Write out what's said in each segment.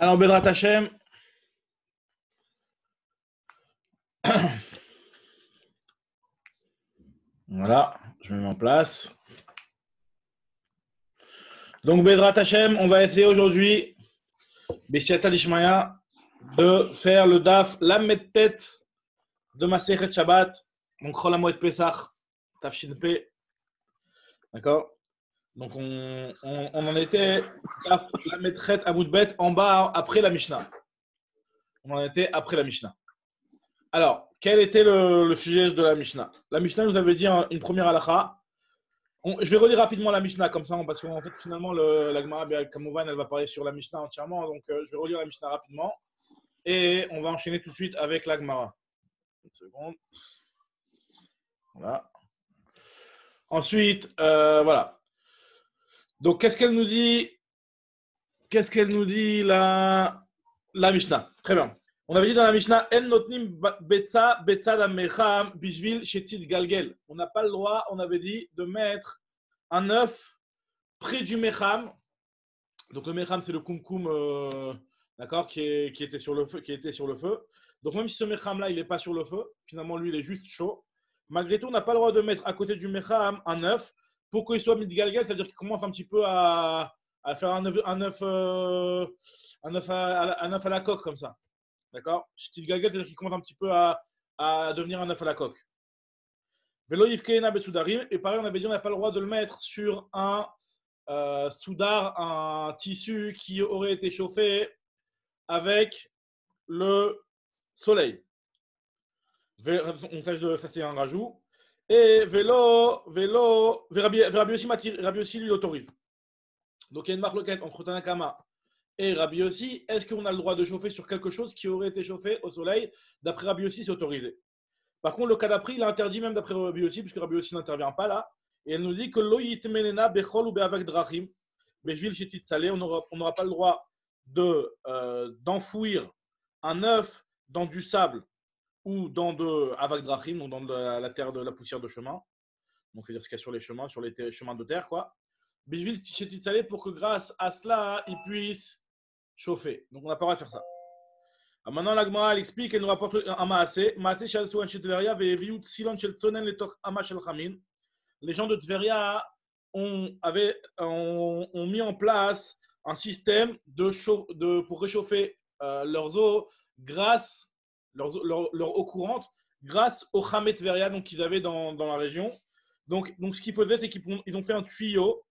Alors, Bedrat Hashem, voilà, je me mets en place. Donc, Bedrat Hashem, on va essayer aujourd'hui, Bessiata Lishmaya, de faire le daf Lamed-Tet de Masechet Shabbat, donc Chol HaMoed Pesach, Tafshin P. D'accord. Donc, on en était daf Lamed-Chet Amoud-Bet en bas, après la Mishnah. On en était après la Mishnah. Alors, quel était le sujet de la Mishnah? La Mishnah nous avait dit une première halakha. Je vais relire rapidement la Mishnah comme ça, parce qu'en fait, finalement, la Gemara, Kamouvan, elle va parler sur la Mishnah entièrement. Donc, je vais relire la Mishnah rapidement. Et on va enchaîner tout de suite avec la Gemara. Une seconde. Voilà. Ensuite, voilà. Donc, qu'est-ce qu'elle nous dit? Qu'est-ce qu'elle nous dit, la Mishnah? Très bien. On avait dit dans la Mishnah, En notnim betza mecham bishvil shetit galgel. On n'a pas le droit, on avait dit, de mettre un œuf près du mecham. Donc le mecham, c'est le kumkum, d'accord, qui était sur le feu, Donc même si ce mecham là, il n'est pas sur le feu, finalement lui, il est juste chaud. Malgré tout, on n'a pas le droit de mettre à côté du mecham un œuf pour qu'il soit midgalgal, c'est-à-dire qu'il commence un petit peu à faire un œuf à la coque comme ça. D'accord? Midgalgal, c'est-à-dire qu'il commence un petit peu à devenir un œuf à la coque. Velo yifkeena besoudarim. Et pareil, on avait dit on n'a pas le droit de le mettre sur un soudar, un tissu qui aurait été chauffé avec le soleil. On sache de ça, c'est un rajout. Et Rabbi aussi lui l'autorise. Donc il y a une marloquette entre Tanakama et Rabbi aussi. Est-ce qu'on a le droit de chauffer sur quelque chose qui aurait été chauffé au soleil? D'après Rabbi aussi, c'est autorisé. Par contre, le cas d'après, il est interdit même d'après Rabbi aussi, puisque Rabbi aussi n'intervient pas là. Et elle nous dit que lo yitmenena bechol ou be'avak drachim. On n'aura pas le droit d'enfouir un œuf dans du sable ou dans de avak drachim, donc dans de la terre, de la poussière de chemin. Donc, c'est-à-dire ce qu'il y a sur les chemins, sur les chemins de terre, quoi. Bishvil shetit salé, pour que grâce à cela, il puisse chauffer. Donc, on n'a pas le droit de faire ça. Alors maintenant, la Gemara, elle explique, elle nous rapporte un maasé. Maasé shel souan shel Tveria ve'eviut silon shel tzonen letoch ama shel chamin. Les gens de Tveria ont mis en place un système pour réchauffer leurs eaux leur eau courante, grâce au Chamet Tveria qu'ils avaient dans la région. Donc, ce qu'ils faisaient, c'est qu'ils ont fait un tuyau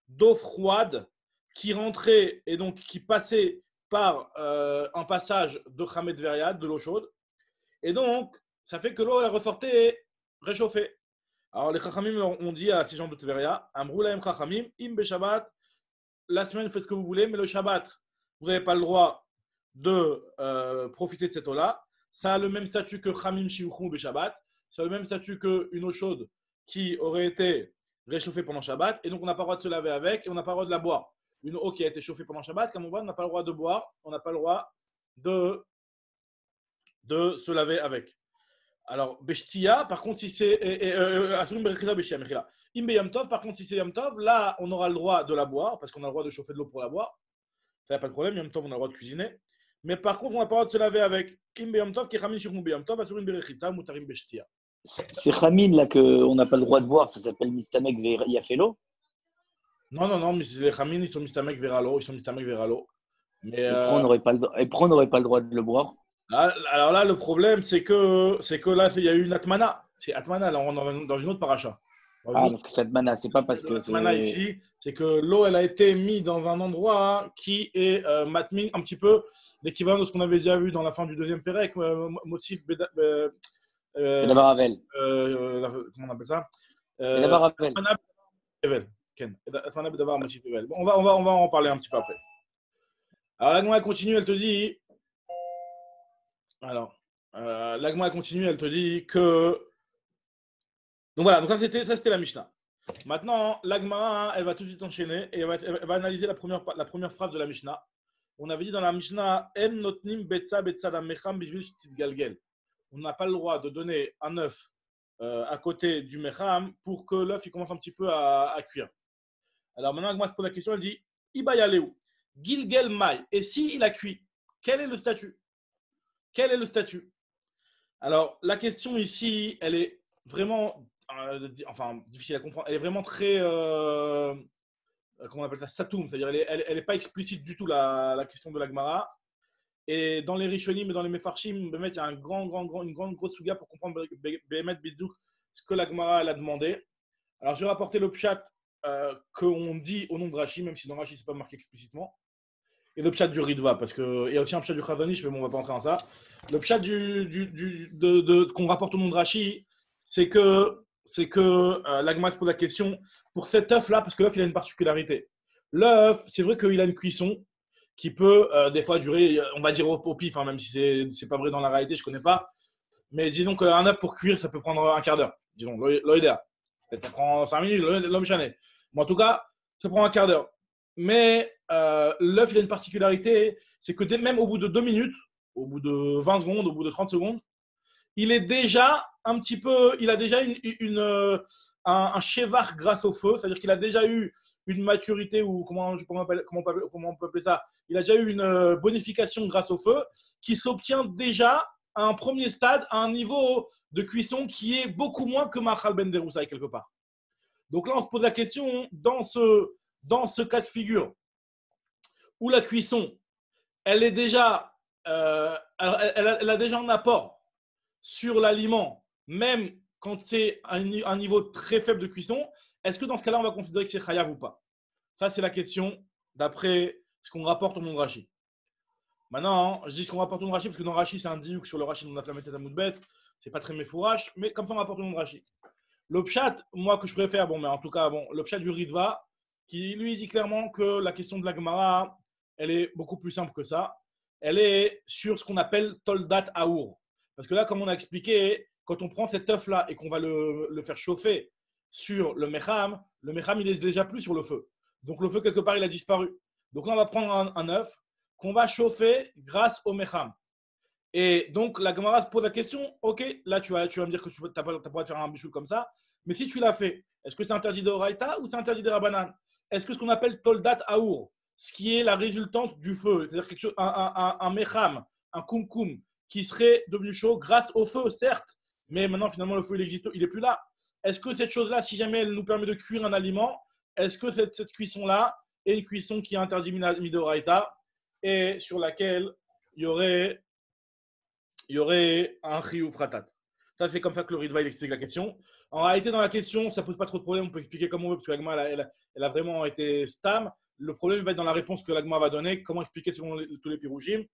d'eau froide qui rentrait et donc qui passait par un passage de Chamet Tveria, de l'eau chaude. Et donc, ça fait que l'eau, elle ressortait réchauffée. Alors, les Chachamim ont dit à ces gens de Tveria, Amroulaim Chachamim, Im Beshabbat, la semaine, faites ce que vous voulez, mais le Shabbat, vous n'avez pas le droit de profiter de cette eau-là. Ça a le même statut que Chamim Shiuchum Beshabbat, ça a le même statut qu'une eau chaude qui aurait été réchauffée pendant Shabbat, et donc on n'a pas le droit de se laver avec, et on n'a pas le droit de la boire. Une eau qui a été chauffée pendant Shabbat, comme on voit, on n'a pas le droit de boire, on n'a pas le droit de se laver avec. Alors, Beshtia, par contre, si c'est. Imbe Yom Tov, par contre, si c'est Yom Tov, là, on aura le droit de la boire, parce qu'on a le droit de chauffer de l'eau pour la boire. Ça n'a pas de problème. Yom Tov, on a le droit de cuisiner. Mais par contre, on n'a pas le droit de se laver avec. Imbe Yom Tov, Kechamin Shirmou Yom Tov, Asurin Berechitza, Mutarim Beshtia. C'est Khamin là qu'on n'a pas le droit de boire, ça s'appelle Mistamek Yafelo. Non, mais les Chamin, ils sont Mistamek Veralo. Mais, et pourquoi on n'aurait pas le droit de le boire? Alors là, le problème, c'est que là, il y a eu une Atmana. C'est Atmana, là, on est dans une autre paracha. Parce que cette mana, c'est pas parce que c'est. Atmana ici, c'est que l'eau, elle a été mise dans un endroit qui est matmin, un petit peu l'équivalent de ce qu'on avait déjà vu dans la fin du deuxième Pérec, Mossif Bedavaravel. comment on appelle ça? Bedavaravel. Bon, on va en parler un petit peu après. Alors, la Gemara continue, elle te dit. Alors, la Gemara continue, elle te dit que. Donc voilà, donc ça c'était la Mishnah. Maintenant, la Gemara, elle va tout de suite enchaîner et elle va analyser la première phrase de la Mishnah. On avait dit dans la Mishnah, En notnim betza mecham bishvil shtit galgel. On n'a pas le droit de donner un œuf à côté du mecham pour que l'œuf il commence un petit peu à cuire. Alors maintenant, la Gemara se pose la question, elle dit Iba yaleu. Gilgel Mai. Et s'il a cuit, quel est le statut? Quel est le statut? Alors, la question ici, elle est vraiment, difficile à comprendre. Elle est vraiment très, comment on appelle ça, satoum. C'est-à-dire, elle est pas explicite du tout, la question de la Gemara. Et dans les Rishonim et dans les Mefarshim, il y a une grande grosse souga pour comprendre Behemet Bidouk, ce que la Gemara elle a demandé. Alors, je vais rapporter le pshat qu'on dit au nom de Rashi, même si dans Rashi, ce n'est pas marqué explicitement. Et le pshat du Ritva, parce qu'il y a aussi un pshat du Chazanish, mais bon, on ne va pas entrer dans ça. Le pshat qu'on rapporte au nom de Rashi, c'est que la Gemara se pose la question pour cet œuf-là, parce que l'œuf, il a une particularité. L'œuf, c'est vrai qu'il a une cuisson qui peut des fois durer, on va dire au pif, hein, même si c'est pas vrai dans la réalité, je connais pas. Mais disons qu'un œuf pour cuire, ça peut prendre un quart d'heure. Disons, l'OEDA. Peut-être ça prend 5 minutes, l'homme chané. Mais en tout cas, ça prend un quart d'heure. Mais l'œuf, il a une particularité, c'est que même au bout de 2 minutes, au bout de 20 secondes, au bout de 30 secondes, il est déjà un petit peu, il a déjà un chevar grâce au feu, c'est-à-dire qu'il a déjà eu une maturité, ou comment on peut appeler ça, il a déjà eu une bonification grâce au feu, qui s'obtient déjà à un premier stade, à un niveau de cuisson qui est beaucoup moins que Machal Ben Deroussaï quelque part. Donc là, on se pose la question, dans ce cas de figure, où la cuisson, elle est déjà, elle a déjà un apport sur l'aliment, même quand c'est un niveau très faible de cuisson, est-ce que dans ce cas-là, on va considérer que c'est chayav ou pas? Ça, c'est la question d'après ce qu'on rapporte au nom de Rashi. Maintenant, je dis ce qu'on rapporte au nom de Rashi parce que dans Rashi, c'est un diouk sur le Rashi dans la flamme à Moudbet. C'est pas très méfourache, mais comme ça, on rapporte au nom de Rashi. Le pshat, moi, que je préfère, bon, mais en tout cas, bon, le pshat du Ritva, qui lui dit clairement que la question de la Gemara, elle est beaucoup plus simple que ça. Elle est sur ce qu'on appelle Toldat Aour. Parce que là, comme on a expliqué, quand on prend cet œuf-là et qu'on va le faire chauffer sur le mecham, il est déjà plus sur le feu. Donc le feu, quelque part, il a disparu. Donc là, on va prendre un œuf qu'on va chauffer grâce au mecham. Et donc, la Gemara se pose la question, ok, là, tu vas me dire que tu n'as pas le droit de faire un bichou comme ça, mais si tu l'as fait, est-ce que c'est interdit de Oraïta ou c'est interdit de Rabanan? Est-ce que ce qu'on appelle Toldat Aour, ce qui est la résultante du feu, c'est-à-dire quelque chose, un mecham, un kumkum, qui serait devenu chaud grâce au feu, certes, mais maintenant, finalement, le feu, il n'est plus là. Est-ce que cette chose-là, si jamais elle nous permet de cuire un aliment, est-ce que cette cuisson-là est une cuisson qui est interdite midoraïta et sur laquelle il y aurait un chiyuv ratat? Ça, c'est comme ça que le Ritva il explique la question. En réalité, dans la question, ça ne pose pas trop de problème. On peut expliquer comme on veut, parce que l'agma, elle a vraiment été stam. Le problème va être dans la réponse que l'agma va donner. Comment expliquer selon tous les pirougim.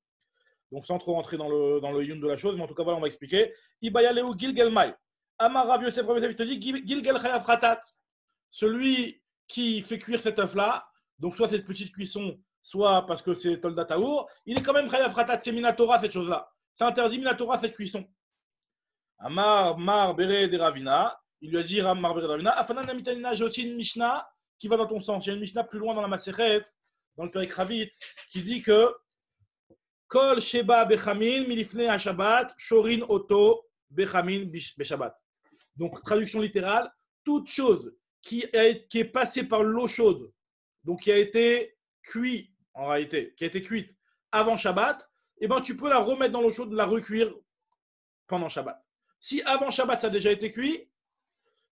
Donc, sans trop rentrer dans le yun de la chose, mais en tout cas, voilà, on va expliquer. Ibayaleu Gilgel Mai. Amar Rav Yosef, je te dis Gilgel Chayav Ratat. Celui qui fait cuire cet œuf-là, donc soit cette petite cuisson, soit parce que c'est Toldat Taour, il est quand même Chayav Ratat. C'est Minatora, cette chose-là. C'est interdit Minatora, cette cuisson. Amar Mar Bere de Ravina. Il lui a dit Mar Bere de Ravina. Afanan Namitanina, j'ai aussi une Mishnah qui va dans ton sens. Il y a une Mishnah plus loin dans la Masechet, dans le Perek Ravit, qui dit que Kol Sheba Bechamin Milifne Hashabbat Shorin Oto Bechamin Beshabbat. Donc, traduction littérale, toute chose qui est passée par l'eau chaude, donc qui a été cuite, en réalité, qui a été cuite avant Shabbat, eh ben, tu peux la remettre dans l'eau chaude, la recuire pendant Shabbat. Si avant Shabbat, ça a déjà été cuit,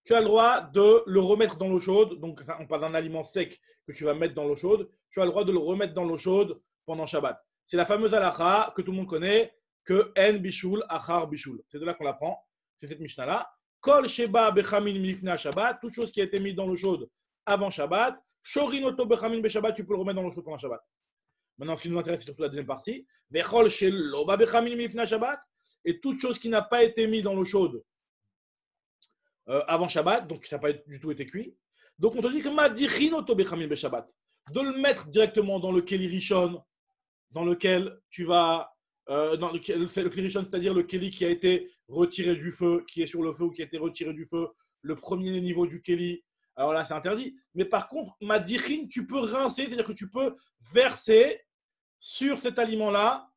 tu as le droit de le remettre dans l'eau chaude. Donc, on parle d'un aliment sec que tu vas mettre dans l'eau chaude. Tu as le droit de le remettre dans l'eau chaude pendant Shabbat. C'est la fameuse halakha que tout le monde connaît, que en bishul achar bishul. C'est de là qu'on l'apprend. C'est cette Mishnah-là. Kol sheba bechamin milifne Shabbat, toute chose qui a été mise dans l'eau chaude avant Shabbat. Shorin oto bechamin beshabbat, tu peux le remettre dans l'eau chaude pendant Shabbat. Maintenant, ce qui nous intéresse, c'est surtout la deuxième partie. Vechol shelo ba bechamin milifne Shabbat, et toute chose qui n'a pas été mise dans l'eau chaude avant Shabbat, donc ça n'a pas du tout été cuit. Donc on te dit que madichin oto bechamin beshabbat, de le mettre directement dans le keli rishon, dans lequel tu vas, dans le keli rishon, c'est-à-dire le keli qui a été retiré du feu, qui est sur le feu ou qui a été retiré du feu, le premier niveau du keli. Alors là, c'est interdit. Mais par contre, madichin, tu peux rincer, c'est-à-dire que tu peux verser sur cet aliment-là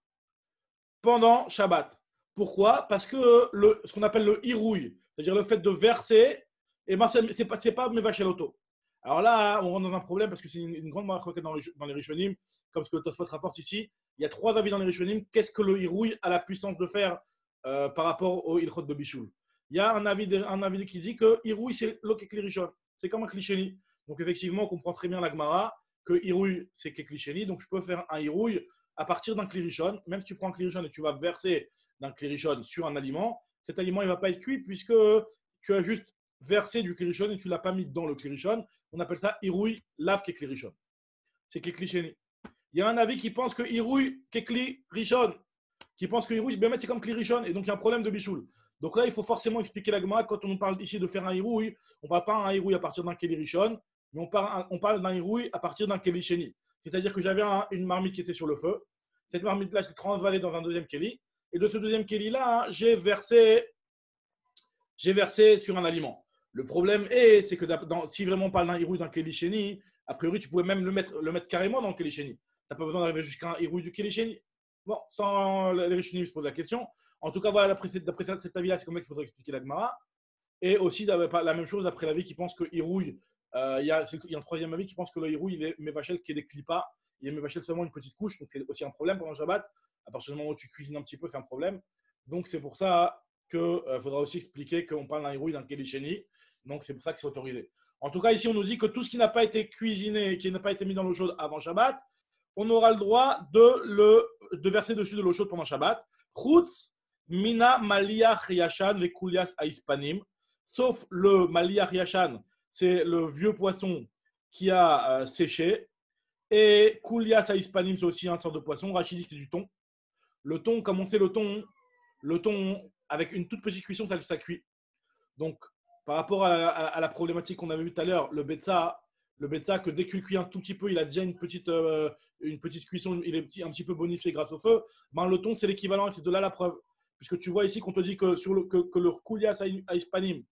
pendant Shabbat. Pourquoi? Parce que ce qu'on appelle le hirouille, c'est-à-dire le fait de verser, eh ben, c'est pas mes vaches à l'auto. Alors là, on rentre dans un problème parce que c'est une grande marque dans les Rishonim, comme ce que Tosfot rapporte ici. Il y a trois avis dans les Rishonim. Qu'est-ce que le Hirouille a la puissance de faire par rapport au Ilchot de Bichoul? Il y a un avis qui dit que Hirouille, c'est l'Okekli Rishon. C'est comme un Klisheni. Donc effectivement, on comprend très bien la Gemara que Hirouille, c'est Klisheni. Donc je peux faire un Hirouille à partir d'un Klirishon. Même si tu prends un Klirishon et tu vas verser d'un Klirishon sur un aliment, cet aliment, il ne va pas être cuit puisque tu as juste versé du Klirishon et tu ne l'as pas mis dans le Klirishon. On appelle ça Hirouille, lave Kekli Rishon. C'est Kekli Sheni. Il y a un avis qui pense que Hirouille, Kekli Rishon, qui pense que Hirouille, c'est comme Kli Rishon, et donc il y a un problème de Bichoul. Donc là, il faut forcément expliquer la Gemara. Quand on parle ici de faire un Hirouille, on ne parle pas d'un Hirouille à partir d'un Keli Rishon, mais on parle d'un Hirouille à partir d'un Keli Sheni. C'est-à-dire que j'avais une marmite qui était sur le feu. Cette marmite-là, je l'ai transvalée dans un deuxième Keli. Et de ce deuxième Keli-là, j'ai versé sur un aliment. Le problème c'est que si vraiment on parle d'un Hirouille d'un Keli Sheni, a priori, tu pouvais même le mettre carrément dans le Keli Sheni. Tu n'as pas besoin d'arriver jusqu'à un Hirouille du Keli Sheni. Bon, sans les Rishonim se posent la question. En tout cas, voilà, d'après cet avis-là, c'est comme ça qu'il faudrait expliquer la Gemara. Et aussi, la même chose, d'après l'avis qui pense que Hirouille, il y a un troisième avis qui pense que le Hirouille, il est Mévachel qui est des clipas. Il est Mévachel seulement une petite couche, donc c'est aussi un problème pendant le Shabbat. À partir du moment où tu cuisines un petit peu, c'est un problème. Donc c'est pour ça qu'il faudra aussi expliquer qu'on parle d'un Hirouille, d'un Keli Sheni. Donc c'est pour ça que c'est autorisé. En tout cas, ici, on nous dit que tout ce qui n'a pas été cuisiné, qui n'a pas été mis dans l'eau chaude avant Shabbat, on aura le droit de verser dessus de l'eau chaude pendant Shabbat. Chutz mina maliach yashan vekulias aispanim. Sauf le maliach yashan, c'est le vieux poisson qui a séché. Et kulias aispanim, c'est aussi un sort de poisson. Rachid dit que c'est du thon. Le thon, comme on sait, le thon, avec une toute petite cuisson, ça cuit. Donc, par rapport à la problématique qu'on avait vue tout à l'heure, le betsa, que dès que tu le cuis un tout petit peu, il a déjà une petite cuisson, il est un petit peu bonifié grâce au feu. Ben, le thon, c'est l'équivalent, et c'est de là la preuve. Puisque tu vois ici qu'on te dit que le kulias aispanim,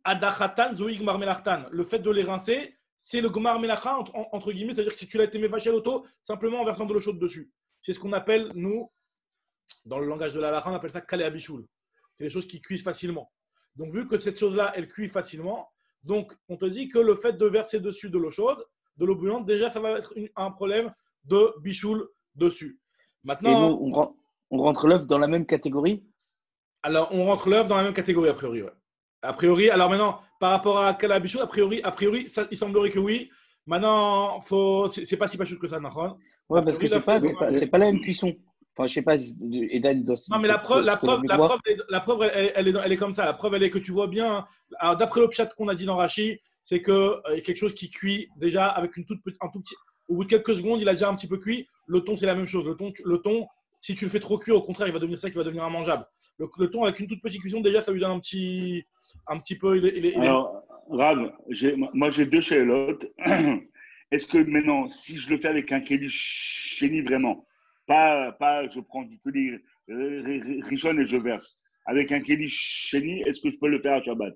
adachatan zoig marmelachtan, le fait de les rincer, c'est le gomar melacha, entre guillemets, c'est-à-dire que si tu l'as été mévaché à l'auto, simplement en versant de l'eau chaude dessus. C'est ce qu'on appelle, nous, dans le langage de la halakha, on appelle ça kalé abichoul. C'est les choses qui cuisent facilement. Donc, vu que cette chose-là, elle cuit facilement, donc on te dit que le fait de verser dessus de l'eau chaude, de l'eau bouillante, déjà, ça va être un problème de bichoul dessus. Maintenant, et nous, on rentre l'œuf dans la même catégorie? Alors, on rentre l'œuf dans la même catégorie, a priori. Ouais. A priori, alors maintenant, par rapport à Kala Bichoul, a priori ça, il semblerait que oui. Maintenant, c'est pas si pachout que ça, Nahon. Ouais, parce que c'est pas la même cuisson. Enfin, je sais pas, Edan doit. Non, mais la preuve elle est comme ça. La preuve, elle est que tu vois bien. Alors, d'après le pshat qu'on a dit dans Rashi, c'est que quelque chose qui cuit déjà avec un tout petit. Au bout de quelques secondes, il a déjà un petit peu cuit. Le thon, c'est la même chose. Le thon, si tu le fais trop cuire, au contraire, il va devenir sec, il va devenir immangeable. Le thon, avec une toute petite cuisson, déjà, ça lui donne un petit peu. Alors, Rav, moi, j'ai deux chélotes. Est-ce que maintenant, si je le fais avec un Keli Sheni vraiment, pas je prends du Keli Rishon et je verse, avec un Keli Sheni, est-ce que je peux le faire à Shabbat?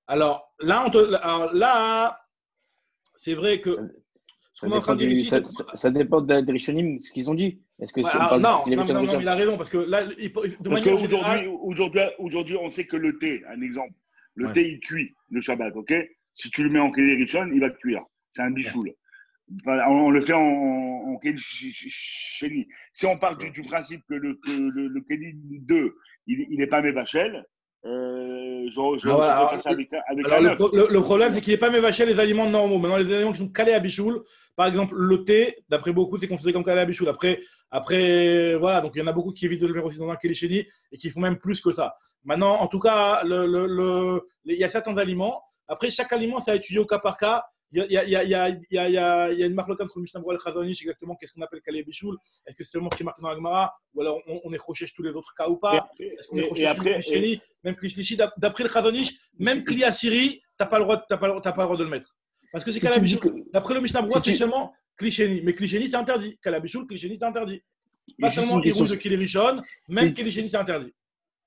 Alors là, c'est vrai que. Ça dépend des Rishonim, ce qu'ils ont dit. Est-ce que non, il a raison, parce que là, aujourd'hui, on sait que le thé, un exemple, le thé, il cuit le Shabbat, ok? Si tu le mets en Keli Rishon, il va cuire. C'est un bichoul. On le fait en Keli Sheni. Si on part du principe que le Keli 2, il n'est pas mévachel, le problème, c'est qu'il n'est pas mévaché les aliments normaux. Maintenant, les aliments qui sont calés à bichoul, par exemple, le thé, d'après beaucoup, c'est considéré comme calé à bichoul. Après, voilà, donc il y en a beaucoup qui évitent de le faire aussi dans un Keli Sheni et qui font même plus que ça. Maintenant, en tout cas, il y a certains aliments. Après, chaque aliment, ça a étudié au cas par cas. Il y a une marque locale entre le Mishnah Berurah et le Chazon Ish, exactement qu'est-ce qu'on appelle Kalé Bichoul. Est-ce que c'est seulement ce qui est marqué dans la Gemara, ou alors on est croché tous les autres cas ou pas? Est-ce qu'on est croché sur le Klisheni, même Klishni? D'après le Chazon Ish, même Kli Asiri, tu n'as pas le droit de le mettre. Parce que c'est Kalé Bichoul. D'après le Mishnah Berurah, c'est seulement Klisheni. Mais Klisheni, c'est interdit. Kalé Bichoul, Klisheni, c'est interdit. Pas seulement Hirouille de Kli Rishon, même Klisheni, c'est interdit.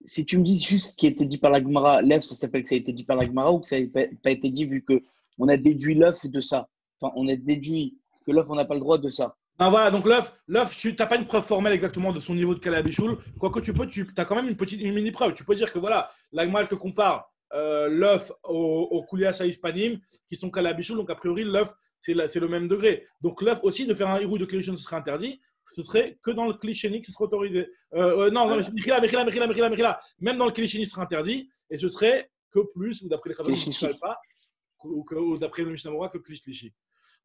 Si tu me dis juste ce qui a été dit par la Gemara, l'œuf, ça s'appelle que ça a été dit par la Gemara ou que ça n'a pas été dit vu qu'on a déduit l'œuf de ça. Enfin, on a déduit que l'œuf, on n'a pas le droit de ça. Non, voilà, donc l'œuf, tu n'as pas une preuve formelle exactement de son niveau de Kalé Bichoul. Quoique tu as quand même une mini preuve. Tu peux dire que voilà, la Gemara te compare l'œuf au koulias à hispanim qui sont calabichoul. Donc, a priori, l'œuf, c'est le même degré. Donc, l'œuf aussi, de faire un hiroui de klirishon, ce serait interdit. Ce serait que dans le cliché qui serait autorisé. Non, Mechila. Même dans le cliché, ce serait interdit. Et ce serait que plus, ou d'après les Chazon, je ne sais pas, ou d'après le Mishnah Mora, que cliché.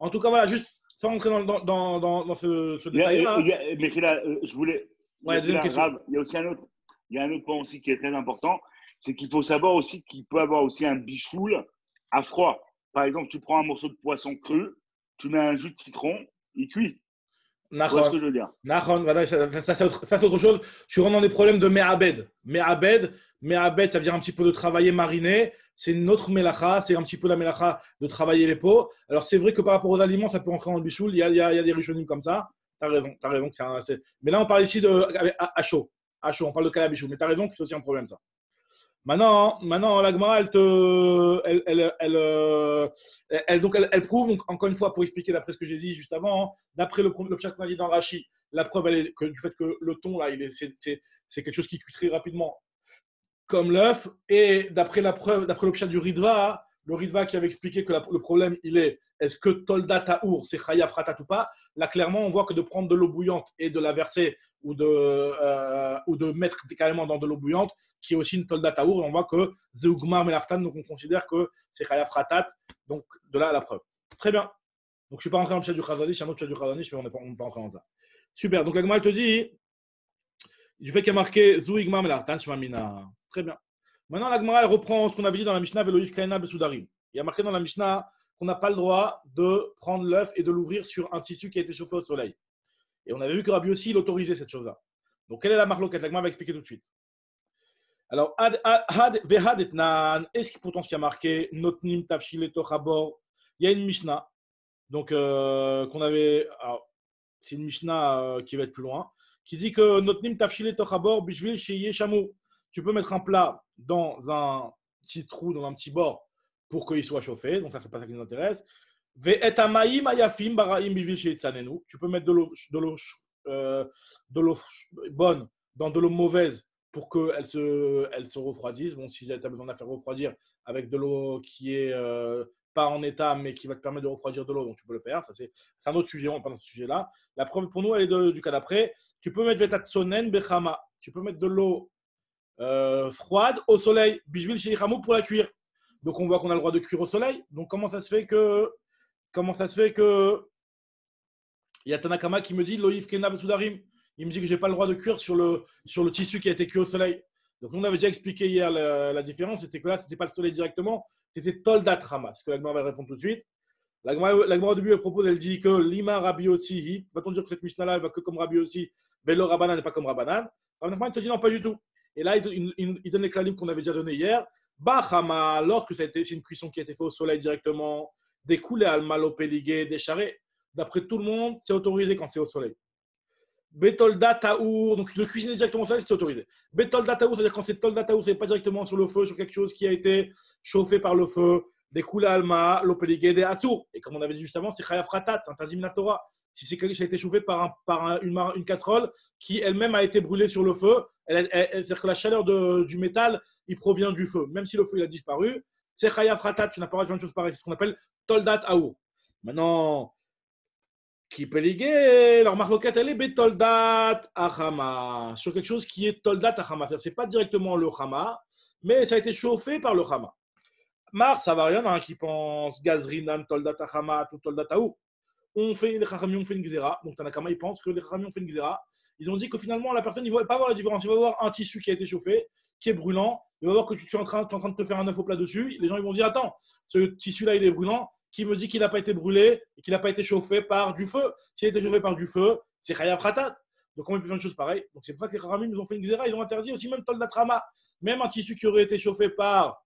En tout cas, voilà, juste sans rentrer dans ce détail-là. Mechila, je voulais. Ouais, deuxième question. Rav, il y a aussi un autre point aussi qui est très important, c'est qu'il faut savoir aussi qu'il peut avoir aussi un bichoul à froid. Par exemple, tu prends un morceau de poisson cru, tu mets un jus de citron, il cuit. Tu vois ce que je veux dire? Ça, c'est autre chose. Tu rentres dans des problèmes de me'abed. Me'abed, ça veut dire un petit peu de travailler mariner. C'est une autre melacha, c'est un petit peu la melacha de travailler les peaux. Alors, c'est vrai que par rapport aux aliments, ça peut entrer dans le bichoul. Il y a des rishonim comme ça. Tu as raison. Mais là, on parle ici à chaud. On parle de calabichou. Mais tu as raison que c'est aussi un problème, ça. Maintenant, la Gemara, elle prouve, donc, encore une fois, pour expliquer d'après ce que j'ai dit juste avant, d'après le pshat qu'on a dit dans Rashi, la preuve elle est du fait que le thon, là, c'est quelque chose qui cuit très rapidement, comme l'œuf. Et d'après le pshat du Ritva, le Ritva qui avait expliqué que le problème, il est-ce que Tolda Taour, c'est Chayav Ratat ou pas? Là, clairement, on voit que de prendre de l'eau bouillante et de la verser ou de mettre carrément dans de l'eau bouillante, qui est aussi une Tolda Taour, et on voit que Zeugmar Melartan, donc on considère que c'est Chayav Ratat, donc de là à la preuve. Très bien. Donc je ne suis pas rentré dans le pshat du Chazanish, c'est un autre pshat du Chazanish, mais on n'est pas rentré dans ça. Super. Donc la Gemara, elle te dit, du fait qu'il y a marqué Zeugmar Melartan, Shmamina. Très bien. Maintenant, la Gemara, elle reprend ce qu'on avait dit dans la Mishnah, Veloïf Kaina Besoudarim. Il y a marqué dans la Mishnah qu'on n'a pas le droit de prendre l'œuf et de l'ouvrir sur un tissu qui a été chauffé au soleil. Et on avait vu que Rabbi aussi, il autorisait cette chose-là. Donc, quelle est la marloquette? La Gemara va expliquer tout de suite. Alors, est-ce que pourtant ce qui a marqué Notnim Tafshile Tochabor, il y a une Mishnah, donc qu'on avait. Alors, c'est une Mishnah qui va être plus loin, qui dit que Notnim Tafshile Tochabor Bishvil Sheye Shamou. Tu peux mettre un plat dans un petit trou, dans un petit bord, pour qu'il soit chauffé. Donc, ça, c'est pas ça qui nous intéresse. Tu peux mettre de l'eau bonne dans de l'eau mauvaise pour qu'elle se refroidisse. Bon, si tu as besoin de la faire refroidir avec de l'eau qui est pas en état, mais qui va te permettre de refroidir de l'eau, donc tu peux le faire. Ça, c'est un autre sujet, on n'est pas dans ce sujet-là. La preuve pour nous, elle est du cas d'après. Tu peux mettre vetatsonen bechama. Tu peux mettre de l'eau froide au soleil, bijvil sheichamu, pour la cuire. Donc on voit qu'on a le droit de cuire au soleil. Donc comment ça se fait que il y a Tanakama qui me dit Loïf Kenab Soudarim. Il me dit que je n'ai pas le droit de cuire sur le tissu qui a été cuit au soleil. Donc on avait déjà expliqué hier la différence, c'était que là, ce n'était pas le soleil directement, c'était Toldat Rama. Ce que la Gemara va répondre tout de suite. La Gemara au début, elle propose, elle dit que Lima Rabbi aussi, va-t-on dire que cette Mishnah-là, elle va que comme Rabbi aussi, Velo Rabbanan n'est pas comme Rabbanan. Alors, il te dit non, pas du tout. Et là, il donne les clalims qu'on avait déjà donnés hier. Bahama, alors que c'est une cuisson qui a été faite au soleil directement, des coulées al malo péligé, des charrets. D'après tout le monde, c'est autorisé quand c'est au soleil. Betolda taour, donc de cuisiner directement au soleil, c'est autorisé. Betolda taour, c'est-à-dire quand c'est tolda taour, c'est pas directement sur le feu, sur quelque chose qui a été chauffé par le feu. Des coulées al malo péligé, des assour. Et comme on avait dit juste avant, c'est chayav ratat, c'est interdit minatora. Si c'est quelque chose qui a été chauffé par une casserole qui elle-même a été brûlée sur le feu, c'est-à-dire que la chaleur du métal, il provient du feu. Même si le feu il a disparu, c'est chayav ratat, tu n'as pas le droit de faire une chose pareille. C'est ce qu'on appelle toldat aour. Maintenant, qui peut liguer, leur marloquette, elle est betoldat achama, sur quelque chose qui est toldat achama. Ce n'est pas directement le chama, mais ça a été chauffé par le chama. Mar, ça va rien, hein, qui pense gazrinan toldat achama ou toldat aour. Les Chachamim ont fait une gzera. Donc Tanakama, il pense que les Chachamim ont fait une gzera. Ils ont dit que finalement, la personne, il ne va pas voir la différence. Il va voir un tissu qui a été chauffé, qui est brûlant. Il va voir que tu es en train de te faire un œuf au plat dessus. Les gens ils vont dire attends, ce tissu-là, il est brûlant. Qui me dit qu'il n'a pas été brûlé et qu'il n'a pas été chauffé par du feu? S'il a été chauffé par du feu, c'est chayav khatat. Donc, comment il peut faire une chose pareille? Donc, c'est pour ça que les Chachamim nous ont fait une gzera. Ils ont interdit aussi même toldat rama. Même un tissu qui aurait été chauffé par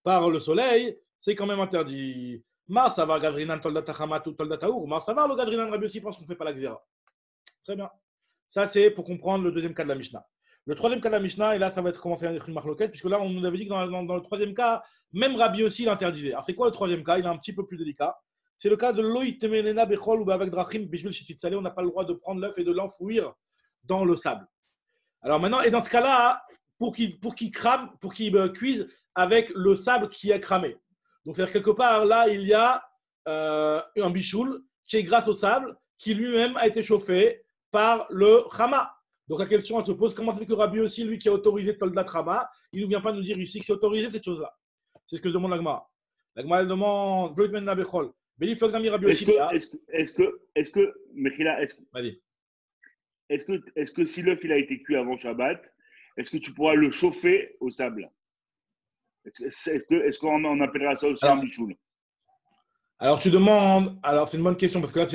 le soleil, c'est quand même interdit. Mar, ça va, Gavrinan, Toldat Hamat ou Toldat Taour. Mar, ça va, le Gavrinan Rabbi aussi pense qu'on ne fait pas la Xéra. Très bien. Ça, c'est pour comprendre le deuxième cas de la Mishnah. Le troisième cas de la Mishnah, et là, ça va être commencé à être une marloquette, puisque là, on nous avait dit que dans le troisième cas, même Rabbi aussi l'interdisait. Alors, c'est quoi le troisième cas? Il est un petit peu plus délicat. C'est le cas de Loït Temenena Bechol ou avec Drachim Bishvil Shititsalé. On n'a pas le droit de prendre l'œuf et de l'enfouir dans le sable. Alors maintenant, et dans ce cas-là, pour qu'il crame, pour qu'il cuise avec le sable qui a cramé. Donc, c'est-à-dire quelque part, là, il y a un bichoul qui est grâce au sable, qui lui-même a été chauffé par le Hama. Donc, la question, elle se pose, comment ça fait que Rabbi aussi, lui qui a autorisé Toldat Hama, il ne vient pas nous dire ici que c'est autorisé cette chose-là. C'est ce que je demande à l'Agmara. L'Agmara, elle demande, est-ce que, Mechila, vas-y. est-ce que si l'œuf il a été cuit avant Shabbat, est-ce que tu pourras le chauffer au sable? Est-ce qu'on appellera ça aussi un bichoul? Alors, tu demandes. Alors, c'est une bonne question parce que là,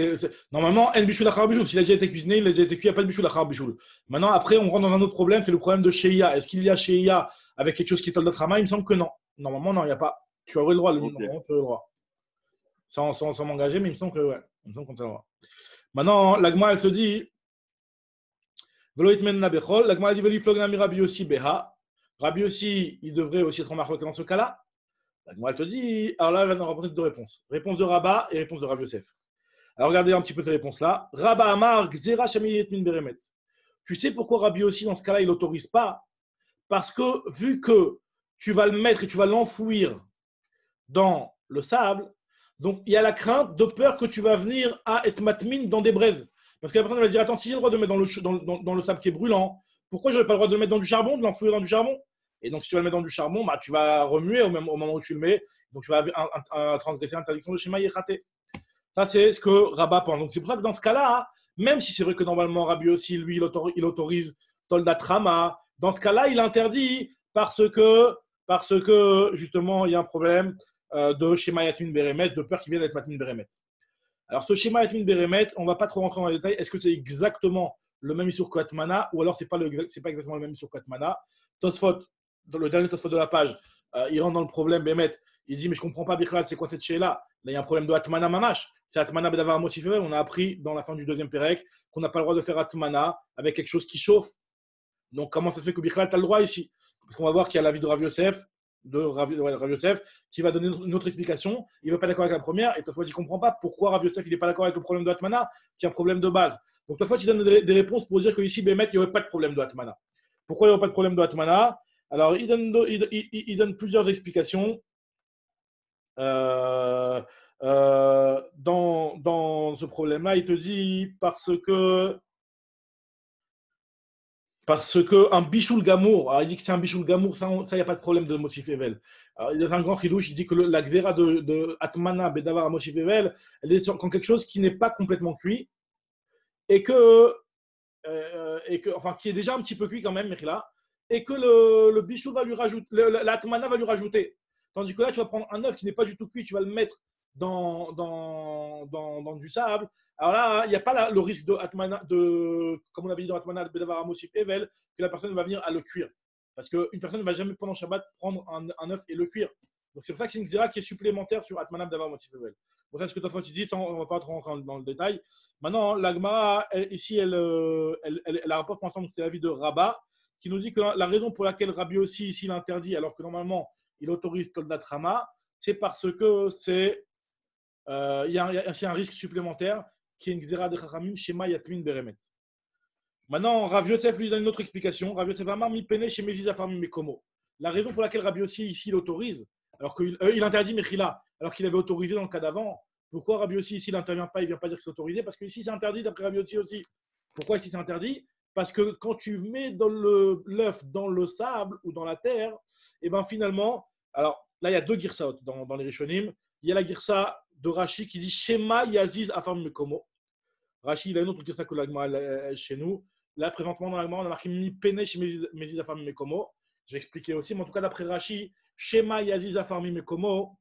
normalement, un bichoul achar bichoul. S'il a déjà été cuisiné, il a déjà été cuit, il n'y a pas de bichoul achar bichoul. Maintenant, après, on rentre dans un autre problème, c'est le problème de Sheia. Est-ce qu'il y a Sheia avec quelque chose qui est Toldat Hama? Il me semble que non. Normalement, non, il n'y a pas. Tu aurais le droit, normalement, tu as le droit. Sans m'engager, mais il me semble que, ouais. Il me semble qu'on a le droit. Maintenant, l'Agma, elle se dit. L'Agma, elle dit Veli Flogna mi Rabbi aussi Beha. Rabbi aussi, il devrait aussi être remarqué dans ce cas-là. L'Agma, elle te dit. Alors là, elle va nous rapporter deux réponses. Réponse de Rabat et réponse de Rav Yosef. Alors regardez un petit peu ces réponses-là. Rabat Amar, Gzera Shamiyet Min Beremet. Tu sais pourquoi Rabbi aussi, dans ce cas-là, il n'autorise pas? Parce que vu que tu vas le mettre et tu vas l'enfouir dans le sable, donc il y a la crainte de peur que tu vas venir à être matmin dans des braises. Parce que la personne va se dire, attends, si j'ai le droit de le mettre dans le sable qui est brûlant, pourquoi je n'aurais pas le droit de le mettre dans du charbon, de l'enfouir dans du charbon? Et donc si tu vas le mettre dans du charbon, bah, tu vas remuer au moment où tu le mets, donc tu vas transgresser l'interdiction de Shema Yechaté. Ça, c'est ce que Rabat pense. Donc c'est pour ça que dans ce cas-là, même si c'est vrai que normalement Rabbi aussi, lui, il autorise Toldat Hama, dans ce cas-là, il interdit parce que justement, il y a un problème de Shema Yatmin Beremet, de peur qu'il vienne d'être Matmin Beremet. Alors, ce schéma Yatmin Beremet, on ne va pas trop rentrer dans les détails. Est-ce que c'est exactement le même Issur que Atmana ou alors c'est pas exactement le même Issur que Atmana? Tosfot, dans le dernier Tosfot de la page, il rentre dans le problème Bemet. Il dit, mais je ne comprends pas, Bichlal, c'est quoi cette chéla? Là, il y a un problème de Atmana Mamash. C'est Atmana Bedavar Motifevel. On a appris dans la fin du deuxième Pérec qu'on n'a pas le droit de faire Atmana avec quelque chose qui chauffe. Donc, comment ça se fait que Bichlal, tu as le droit ici? Parce qu'on va voir qu'il y a l'avis de Rav Yosef, qui va donner une autre explication. Il n'est pas d'accord avec la première, et toi, tu ne comprends pas pourquoi Rav Yosef n'est pas d'accord avec le problème de Atmana, qui est un problème de base. Donc, toi, tu donnes des réponses pour dire qu'ici, Bémet, il n'y aurait pas de problème de Atmana. Pourquoi il n'y aurait pas de problème de Atmana? Alors, il donne plusieurs explications. Dans ce problème-là, il te dit parce que un bichoul gamour, alors il dit que c'est un bichoul gamour, ça, il n'y a pas de problème de motif Evel. Alors, il y a un grand chidouche, il dit que la gvera de Atmana Bedavar à motif Evel, elle est quand quelque chose qui n'est pas complètement cuit et enfin, qui est déjà un petit peu cuit quand même, Mechila, et que le bichoul va lui rajouter, l'Atmana va lui rajouter. Tandis que là, tu vas prendre un œuf qui n'est pas du tout cuit, tu vas le mettre dans du sable. Alors là, il n'y a pas le risque comme on avait dit dans Atmana de Bedavar Amosif Evel, que la personne va venir à le cuire. Parce qu'une personne ne va jamais pendant Shabbat prendre un œuf et le cuire. Donc c'est pour ça que c'est une xéra qui est supplémentaire sur Atmana de Bedavar Amosif Evel. Pour ça, ce que tu as dit, on ne va pas trop rentrer dans le détail. Maintenant, la Gemara, ici, elle rapporte pour l'instant, c'est l'avis de Rabat, qui nous dit que la raison pour laquelle Rabbi aussi ici l'interdit, alors que normalement il autorise Toldat Hama, c'est parce que il y a un risque supplémentaire qui est une xéra de Chachamim, Shema Yatmin Beremet. Maintenant, Rav Yosef lui donne une autre explication. Rav Yosef Amar mi pene chez Meziz Afarmim Mekomo. La raison pour laquelle Rabbi aussi ici l'autorise, alors qu'il interdit Mechila, alors qu'il avait autorisé dans le cas d'avant. Pourquoi Rabbi aussi ici n'intervient pas? Il ne vient pas dire que c'est autorisé, parce que ici c'est interdit d'après Rabbi aussi. Pourquoi ici c'est interdit? Parce que quand tu mets l'œuf dans le sable ou dans la terre, et ben finalement, alors là il y a deux girsaot dans les Rishonim. Il y a la girsa de Rashi qui dit Shema Yaziz Afam Mekomo. Rashi, il a une autre girsa que l'Agma chez nous. Là, présentement, dans l'Agma, on a marqué Mi Pene chez Meziz Afam Mekomo. J'ai expliqué aussi, mais en tout cas, d'après Rashi, Shema Yaziz Afam Mekomo,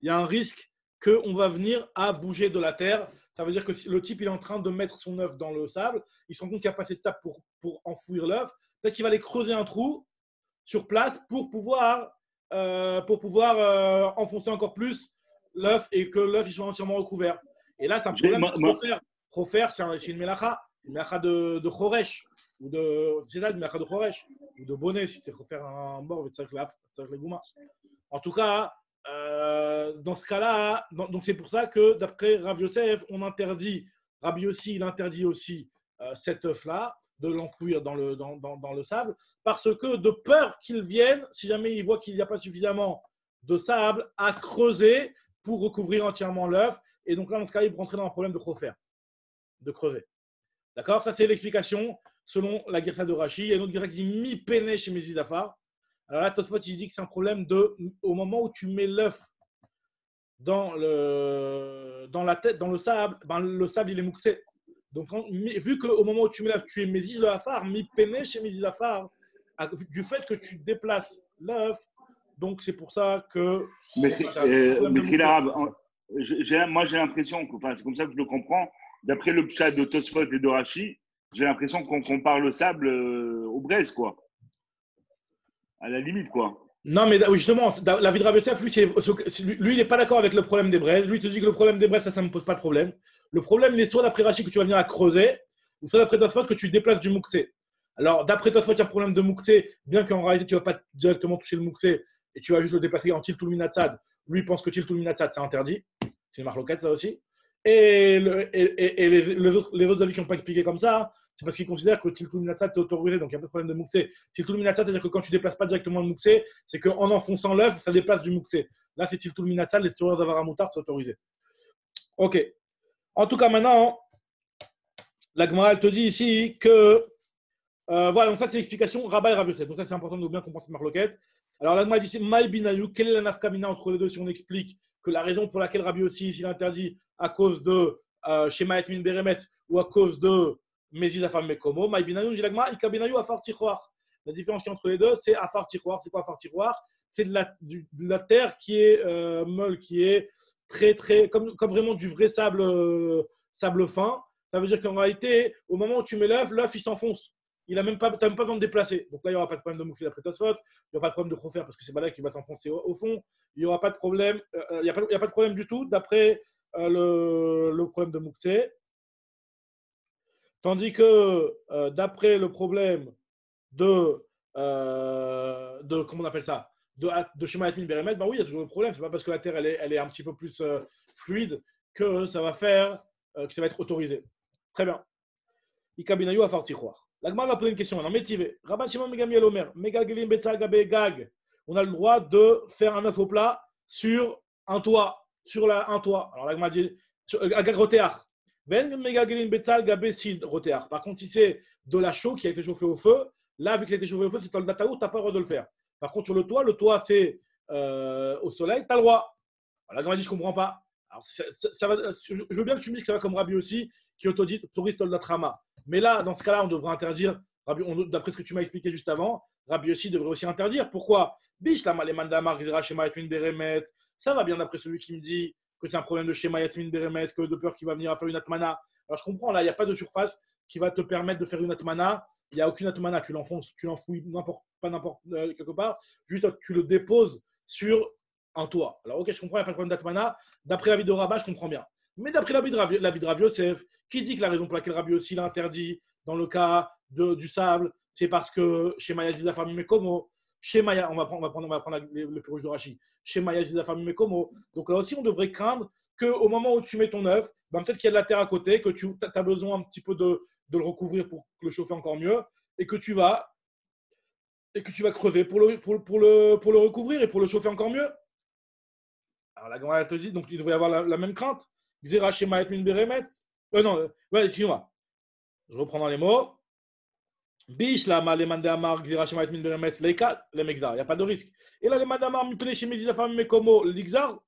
il y a un risque qu'on va venir à bouger de la terre. Ça veut dire que si le type il est en train de mettre son œuf dans le sable, il se rend compte qu'il n'y a pas assez de sable pour enfouir l'œuf. Peut-être qu'il va aller creuser un trou sur place pour pouvoir enfoncer encore plus l'œuf et que l'œuf il soit entièrement recouvert. Et là, c'est un problème de faire. Chofer, c'est une mélacha de choresh. C'est ça, une mélacha de choresh. Ou de bonnet, si tu veux faire un bord, c'est les gouma. En tout cas, dans ce cas-là, donc c'est pour ça que d'après Rav Yosef, on interdit, Rabbi aussi, il interdit aussi cet œuf-là, de l'enfouir dans le sable, parce que de peur qu'il vienne, si jamais il voit qu'il n'y a pas suffisamment de sable, à creuser pour recouvrir entièrement l'œuf. Et donc là, dans ce cas, il peut rentrer dans un problème de refaire, de creuser. D'accord? Ça, c'est l'explication selon la Guerta de Rashi. Il y a une autre Guerta qui dit mi-péné chez Mézidafar. Alors là, Tosfot, il dit que c'est un problème au moment où tu mets l'œuf dans la tête, dans le sable, ben, le sable, il est mouxé. Donc, vu qu'au moment où tu mets l'œuf, tu es Mézidafar, mi-péné chez Mézidafar, du fait que tu déplaces l'œuf, donc c'est pour ça que. Mais l'arabe, moi j'ai l'impression, enfin, c'est comme ça que je le comprends, d'après le pshat de Tosfot et de Rashi, j'ai l'impression qu'on compare le sable au braise, quoi. À la limite, quoi. Non, mais justement, l'avis de Rav Yosef, lui, il n'est pas d'accord avec le problème des braises. Lui, il te dit que le problème des braises, ça ne me pose pas de problème. Le problème, il est soit d'après Rashi que tu vas venir à creuser, ou soit d'après Tosfot que tu déplaces du mouxé. Alors, d'après Tosfot, il y a un problème de mouxé, bien qu'en réalité, tu ne vas pas directement toucher le mouxé et tu vas juste le déplacer en tiltul minatsad. Lui, il pense que tiltul minatsad, c'est interdit. C'est une marloquette, ça aussi. Et les autres avis qui n'ont pas expliqué comme ça, c'est parce qu'ils considèrent que tiltul minatsad, c'est autorisé, donc il n'y a pas de problème de mouxé. Tiltul minatsad, c'est-à-dire que quand tu ne déplaces pas directement le mouxé, c'est qu'en enfonçant l'œuf, ça déplace du mouxé. Là, c'est tiltul minatsad, les sourires d'avoir un moutard, c'est autorisé. Ok. En tout cas, maintenant, la Gemara, elle te dit ici que. Voilà, donc ça, c'est l'explication Rabba et Rav Yosef. Donc ça, c'est important de bien comprendre cette marloquette. Alors, la Gemara dit c'est Maï Binayou, quelle est la nafkamina entre les deux si on explique que la raison pour laquelle Rabbi aussi, s'il interdit à cause de Shema et Min Beremet ou à cause de Mezid Afam Mekomo, Maï Binayou, dit la Gemara, Ika Binayou Afar Tichoar. La différence qui est entre les deux, c'est Afar Tichoar. C'est quoi Afar Tichoar? C'est de la terre qui est molle, qui est très, comme vraiment du vrai sable fin. Ça veut dire qu'en réalité, au moment où tu mets l'œuf, il s'enfonce. Tu n'as même pas besoin de déplacer. Donc là, il n'y aura pas de problème de moufler d'après Tosfot. Il n'y aura pas de problème de refaire parce que c'est pas là qui va s'enfoncer au fond. Il n'y aura pas de problème. Il n'y a pas de problème du tout d'après le problème de Mouxé. Tandis que d'après le problème de comment on appelle ça, de Shema Etmin Beremet, ben oui, il y a toujours le problème. C'est pas parce que la terre elle est un petit peu plus fluide que ça va faire que ça va être autorisé. Très bien. Ikabinayu a farti croire. La Gemara va poser une question. Rabban Shimon Megamiel Omer, Megagelim Betzal Gabe Gag. On a le droit de faire un œuf au plat sur un toit, un toit. Alors la Gemara dit à Gag Roteach. Ben Megagelim Betzal Gabe Sid Roteach. Par contre, si c'est de la chaux qui a été chauffée au feu, là, vu qu'il a été chauffé au feu, c'est dans le dataour, tu n'as pas le droit de le faire. Par contre, sur le toit c'est au soleil, tu as le droit. Alors la Gemara dit je ne comprends pas. Alors, je veux bien que tu me dises que ça va comme Rabbi aussi, qui autorise Toldat Rama. Mais là, dans ce cas-là, on devrait interdire, d'après ce que tu m'as expliqué juste avant, Rabbi aussi devrait aussi interdire. Pourquoi? Bish, la malemanda margzera Shema Yatmin Beremet. Ça va bien d'après celui qui me dit que c'est un problème de Shema Yatmin Beremet, que de peur qu'il va venir à faire une atmana. Alors je comprends, là, il n'y a pas de surface qui va te permettre de faire une atmana. Il n'y a aucune atmana. Tu l'enfonces, tu l'enfouis quelque part. Juste, tu le déposes sur un toit. Alors, ok, je comprends, il n'y a pas de problème d'atmana. D'après l'avis de Rabat, je comprends bien. Mais d'après l'avis de Rav Yosef, qui dit que la raison pour laquelle Rabbi aussi l'a interdit dans le cas du sable, c'est parce que chez Maya Zizafami Mekomo, chez Maya, on va prendre le pirouge de Rashi, chez Maya Zizafami Mekomo. Donc là aussi, on devrait craindre qu'au moment où tu mets ton œuf, ben peut-être qu'il y a de la terre à côté, que tu as besoin un petit peu de le recouvrir pour le chauffer encore mieux, et que tu vas creuser pour le recouvrir et pour le chauffer encore mieux. Alors la Gemara te dit, donc il devrait y avoir la même crainte. Xera Shema Etmin Beremet. Non, excuse-moi. Je reprends dans les mots. Bish la ma les mandamar Xera Shema Etmin Beremet Leika le Megdar. Il n'y a pas de risque. Et là les mandamar Mipne chez Mezid Afam Mekomo l'Ixar.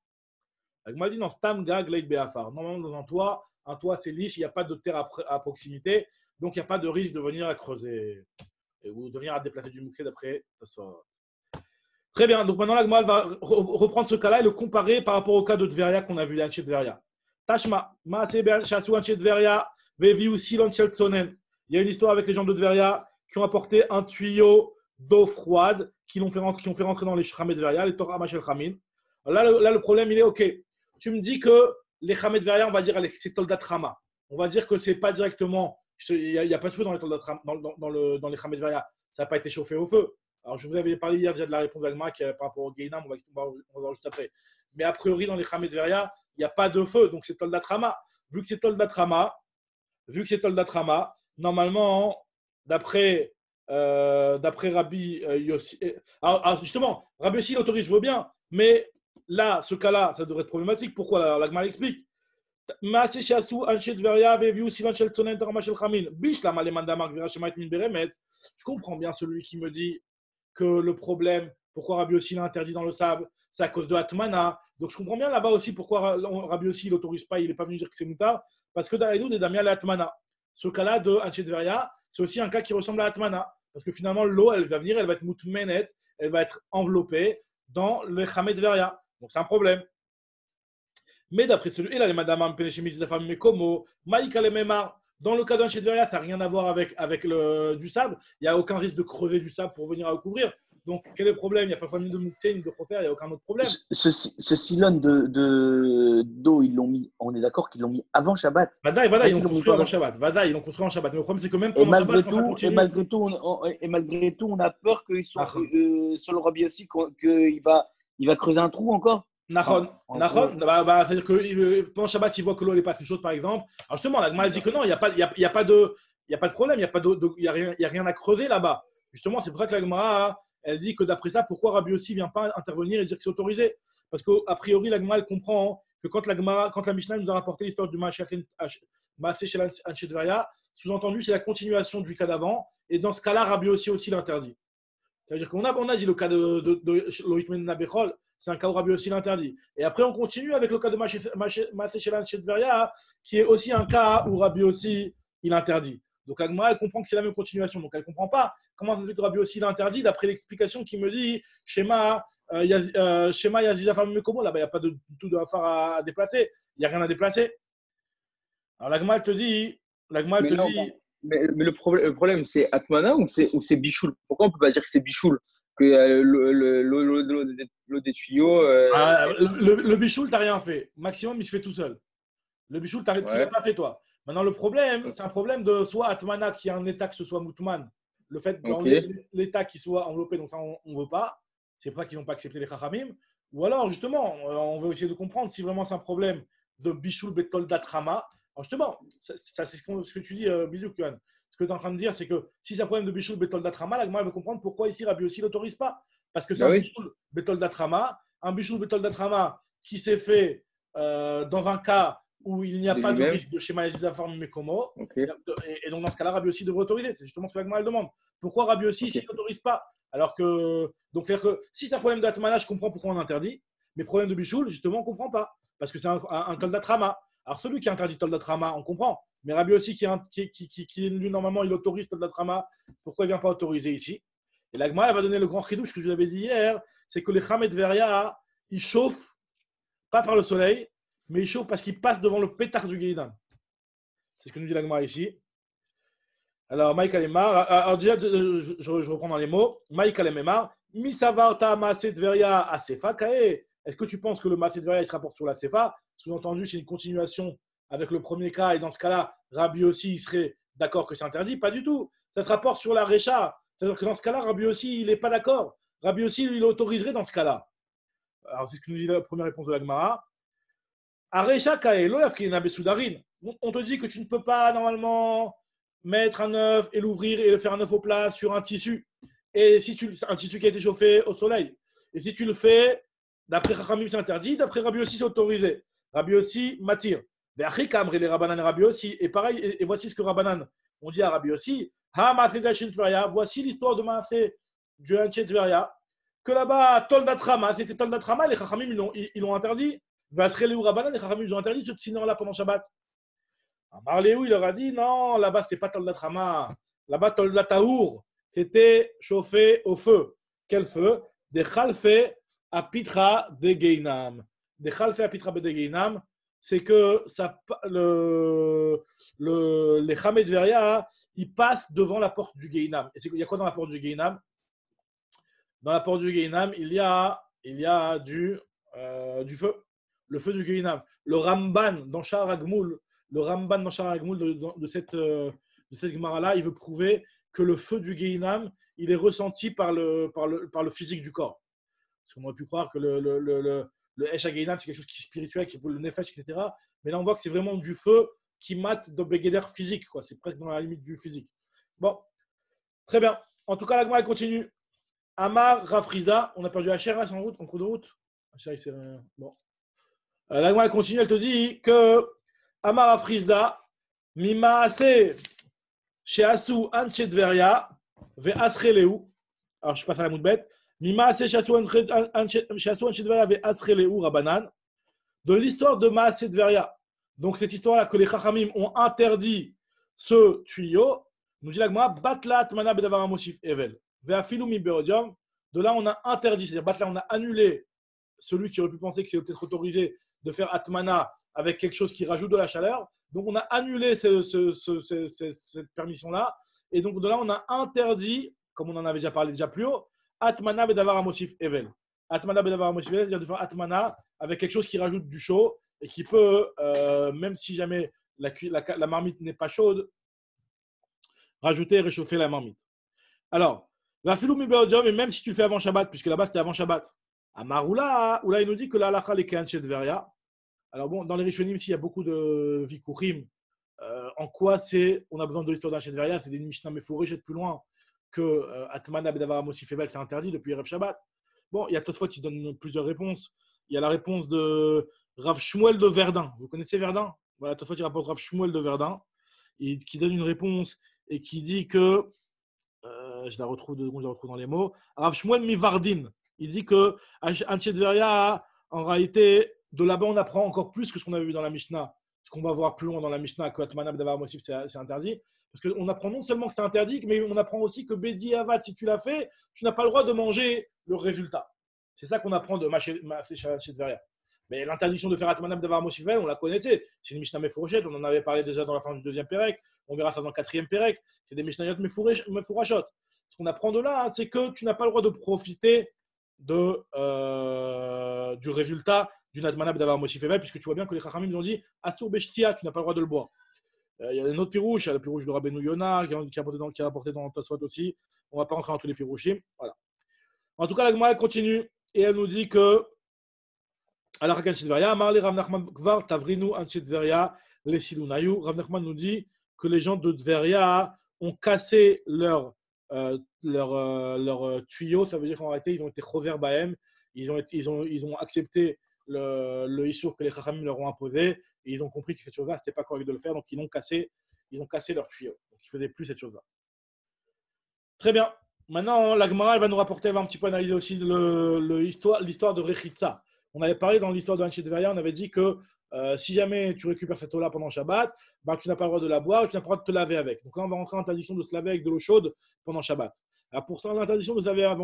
La Gemara dit non, Stam Gag Leit Beafar. Normalement dans un toit c'est lisse, il n'y a pas de terre à proximité, donc il n'y a pas de risque de venir à creuser ou de venir à déplacer du mouxé d'après. Très bien, donc maintenant la Gemara va reprendre ce cas-là et le comparer par rapport au cas de Tveria qu'on a vu, l'Anché Tveria. Tashma, Chasu Anché Tveria, Vevi aussi l'Anché Tsonen. Il y a une histoire avec les gens de Tveria qui ont apporté un tuyau d'eau froide qui ont fait rentrer dans les Chamet Tveria, les Torah Machel Chamin. Là, le problème, il est ok. Tu me dis que les Chamet Tveria, on va dire c'est Toldat Rama. On va dire que c'est pas directement, il n'y a pas de feu dans les Toldat Rama, dans les Chamet Tveria. Ça n'a pas été chauffé au feu. Alors, je vous avais parlé hier déjà de la réponse d'Alma par rapport au Gainam, on va voir juste après. Mais a priori, dans les Chamet Tveria, il n'y a pas de feu, donc c'est Toldat Rama. Vu que c'est Toldat Rama, normalement, d'après Rabbi Yossi. Alors, justement, Rabbi Yossi l'autorise, je veux bien, mais là, ce cas-là, ça devrait être problématique. Pourquoi la Gemara explique? Je comprends bien celui qui me dit que le problème, pourquoi Rabbi Yossi l'a interdit dans le sable, c'est à cause de Atmana. Donc je comprends bien là-bas aussi pourquoi Rabbi Yossi ne l'autorise pas, il n'est pas venu dire que c'est Moutar, parce que Daïdou des Damia Atmana. Ce cas-là de Anchedveria, c'est aussi un cas qui ressemble à Atmana. Parce que finalement, l'eau, elle va venir, elle va être moutmenet, elle va être enveloppée dans le Chamet Veria. Donc c'est un problème. Mais d'après celui, et là, les madame Penechemiz, la femme Mekomo, Maïka les Memar, dans le cas d'un Chedveria, ça n'a rien à voir avec du sable. Il n'y a aucun risque de crever du sable pour venir à recouvrir. Donc, quel est le problème? Il n'y a pas de problème de mouktsé, ni de profer, il n'y a aucun autre problème. Ce silone d'eau, ils l'ont mis, on est d'accord qu'ils l'ont mis avant Shabbat. Vadaï, ils l'ont construit avant Shabbat. Vadaï, ils l'ont construit en Shabbat. Mais le problème, c'est que même pendant Shabbat, quand ça continue… Et malgré tout, on a peur qu'ils soient sur le Rabbi Yossi, qu'il va creuser un trou encore. Nahon. C'est-à-dire que pendant Shabbat, il voit que l'eau n'est pas très chaude, par exemple. Alors justement, la Gemara dit que non, il n'y a pas de problème, il n'y a rien à creuser là-bas. Justement, c'est pour ça que la Gemara, elle dit que d'après ça, pourquoi Rabbi Yossi ne vient pas intervenir et dire que c'est autorisé? Parce qu'a priori, la Gemara, elle comprend que quand la Mishnah nous a rapporté l'histoire du Maaseh Shel Anchedveria, sous-entendu, c'est la continuation du cas d'avant. Et dans ce cas-là, Rabbi Yossi aussi l'interdit. C'est-à-dire qu'on a dit le cas de Loïc Men Nabechol, c'est un cas où Rabbi Yossi l'interdit. Et après, on continue avec le cas de Maaseh Shel Anchedveria, qui est aussi un cas où Rabbi Yossi il interdit. Donc Agma, elle comprend que c'est la même continuation. Donc elle ne comprend pas comment ça se fait que Rabbi Yossi l'interdit, d'après l'explication qui me dit Shema Yaziza Fam Mekomo, là-bas, il n'y a pas du tout de affaire à déplacer. Il n'y a rien à déplacer. Alors l'Agma, elle te dit. Mais le problème, c'est Atmana ou c'est Bichoul? Pourquoi on ne peut pas dire que c'est Bichoul? Que l'eau des tuyaux. Le Bichoul, tu n'as rien fait. Maximum, il se fait tout seul. Le Bichoul, tu ne l'as pas fait toi. Maintenant, le problème, c'est un problème de soit Atmana qui a un état que ce soit Moutman, le fait dans l'état qui soit enveloppé, donc ça, on ne veut pas. C'est pour ça qu'ils n'ont pas accepté les Chachamim. Ou alors, justement, on veut essayer de comprendre si vraiment c'est un problème de Bichoul Betol Datrama. Alors, justement, ça c'est ce que tu dis, Bisou Kuhan. Ce que tu es en train de dire, c'est que si c'est un problème de Bichoul Betol Datrama, la Gemara veut comprendre pourquoi ici Rabbi Yossi ne l'autorise pas. Parce que c'est un Bichoul Betol Datrama, qui s'est fait dans un cas où il n'y a pas de risque de schéma Yazidaform Mekomo. Et donc, dans ce cas-là, Rabbi Yossi devrait autoriser. C'est justement ce que la Gemara demande. Pourquoi Rabbi Yossi ici n'autorise pas? Alors que, donc, c'est-à-dire que si c'est un problème d'Atmana, je comprends pourquoi on interdit. Mais problème de Bichoul, justement, on ne comprend pas. Parce que c'est un Toldatrama. Alors, celui qui interdit Toldatrama, on comprend. Mais Rabbi Yossi, qui lui, normalement, il autorise Toldatrama, pourquoi il ne vient pas autoriser ici? Et la Gemara, elle va donner le grand chidouche que je vous avais dit hier, c'est que les Chamet Veria, ils chauffent, pas par le soleil, mais ils chauffent parce qu'ils passent devant le pétard du Guéinam. C'est ce que nous dit la Gemara ici. Alors, Maïk Alemar, alors déjà, je reprends dans les mots. Maïk Alemar, Misavarta Maaset Veria Asefa Kae. Est-ce que tu penses que le Maaset Veria il se rapporte sur la Sefa? Sous-entendu, c'est une continuation avec le premier cas, et dans ce cas-là, Rabbi aussi il serait d'accord que c'est interdit? Pas du tout. Ça se rapporte sur la Recha. C'est-à-dire que dans ce cas-là, Rabbi aussi, il n'est pas d'accord. Rabbi aussi, il autoriserait dans ce cas-là. Alors, c'est ce que nous dit la première réponse de la Gemara. Arecha Kae, Loyaf Kinabe Soudarine. On te dit que tu ne peux pas normalement mettre un œuf et l'ouvrir et le faire un œuf au plat sur un tissu. Et si un tissu qui a été chauffé au soleil. Et si tu le fais, d'après Chachamim, c'est interdit, d'après Rabbi aussi, c'est autorisé. Rabbi aussi m'attire. Les Rabbanan et Rabbi aussi. Et pareil, et voici ce que Rabbanan on dit à Rabbi aussi. Voici l'histoire de Maaseh du Anchedveria. Que là-bas, Toldatrama, c'était Toldatrama, les Chachamim, ils l'ont interdit. Vasrele ou Rabbanan, les Chachamim, ils ont interdit ce sinon-là pendant Shabbat. Marléou, il leur a dit non, là-bas, c'était pas Toldatrama. Là-bas, Toldataour, c'était chauffé au feu. Quel feu? Des Khalfe Apitra de Geinam. Des Khalfe Apitra de Geinam, c'est que les Chamet Veria, ils passent devant la porte du Geinam. Et il y a quoi dans la porte du Geinam? Dans la porte du Geinam, il y a du feu. Le feu du Geinam. Le Ramban dans Sha'ar HaGmul, de cette Gemara-là, il veut prouver que le feu du Geinam, il est ressenti par le physique du corps. Parce qu'on aurait pu croire que le Esh HaGeinam, c'est quelque chose qui est spirituel, qui est pour le Nefesh, etc. Mais là, on voit que c'est vraiment du feu qui mate de Begeder physique, quoi. C'est presque dans la limite du physique. Bon. Très bien. En tout cas, la Gemara continue. Amar Rafriza, on a perdu HR là, c'est en route, en cours de route. Bon. La Gemara continue, elle te dit que Amar Rafriza, Mimaase Sheasu Anche Dveria, Ve Asreleu. Alors je passe à la moudbet. Mimaase Sheasu Anche Dveria, Ve Asreleu, Rabanan. De l'histoire de Maase Dveria. Donc cette histoire-là que les Chachamim ont interdit ce tuyau, nous dit la Gemara, Batla Atmana Bedavar Amosif Evel. Ve'afilu mi beodium. De là, on a interdit, c'est-à-dire Batla, on a annulé celui qui aurait pu penser que c'est peut-être autorisé de faire Atmana avec quelque chose qui rajoute de la chaleur. Donc on a annulé cette permission-là. Et donc de là, on a interdit, comme on en avait déjà parlé déjà plus haut, Atmana Bedavar Amosif Evel. Atmana Bedavar Amosif Evel, c'est-à-dire de faire Atmana avec quelque chose qui rajoute du chaud et qui peut, même si jamais la marmite n'est pas chaude, rajouter et réchauffer la marmite. Alors, la filoumi beodium, et même si tu le fais avant Shabbat, puisque là-bas c'était avant Shabbat, à Maroula, où là il nous dit que la halakha les kehanchet veria. Alors bon, dans les Rishonim, ici il y a beaucoup de vikurim. En quoi on a besoin de l'histoire d'un Chet veria? C'est des Mishnah Mefouré, plus loin que Atmana Bedavar Amosif Evel, c'est interdit depuis Erev Shabbat. Bon, il y a toutefois qui donne plusieurs réponses. Il y a la réponse de Rav Shmuel de Verdun. Vous connaissez Verdun? Voilà, toutefois il rapporte Rav Shmuel de Verdun, qui donne une réponse et qui dit que je la retrouve dans les mots. Rav Shmuel Mivardin, il dit que Anchet Veria, en réalité, de là-bas, on apprend encore plus que ce qu'on avait vu dans la Mishnah. Ce qu'on va voir plus loin dans la Mishnah, que Atmana Bedavar Amosif, c'est interdit. Parce qu'on apprend non seulement que c'est interdit, mais on apprend aussi que Bedi Avad, si tu l'as fait, tu n'as pas le droit de manger le résultat. C'est ça qu'on apprend de Anchet Veria. Mais l'interdiction de faire Atmana Bedavar Amosif, on la connaissait. C'est une Mishnah Mefourachet, on en avait parlé déjà dans la fin du deuxième Pérec. On verra ça dans le quatrième Pérec. C'est des Mishnayot Mefourachot. Ce qu'on apprend de là, c'est que tu n'as pas le droit de profiter du résultat d'une Atmana Bedavar Amosif Evel, puisque tu vois bien que les Chachamim nous ont dit Asur Beshtia, tu n'as pas le droit de le boire. Il y a un autre pirouche, il y a le pirouche de Rabbeinu Yonah, qui a apporté dans Tosfot aussi. On ne va pas rentrer dans tous les pirouchim. Voilà. En tout cas, la Gemara continue et elle nous dit que alors, Rav Nachman Kvar Tavrinu Anchit Veria les Silunayu. Rav Nachman nous dit que les gens de Tveria ont cassé leur tuyau. Ça veut dire qu'en réalité, ils ont été chover bahem. Ils ont accepté le issur que les Chachamim leur ont imposé. Et ils ont compris que cette chose-là, ce n'était pas correct de le faire. Donc, ils ont cassé leur tuyau. Donc, ils ne faisaient plus cette chose-là. Très bien. Maintenant, la Gemara, elle va nous rapporter, elle va un petit peu analyser aussi l'histoire de Rechitsa. On avait parlé dans l'histoire de Anchet Veria, on avait dit que si jamais tu récupères cette eau-là pendant Shabbat, tu n'as pas le droit de la boire et tu n'as pas le droit de te laver avec. Donc là, on va rentrer en interdiction de se laver avec de l'eau chaude pendant Shabbat. Alors pour ça, l'interdiction de se laver avec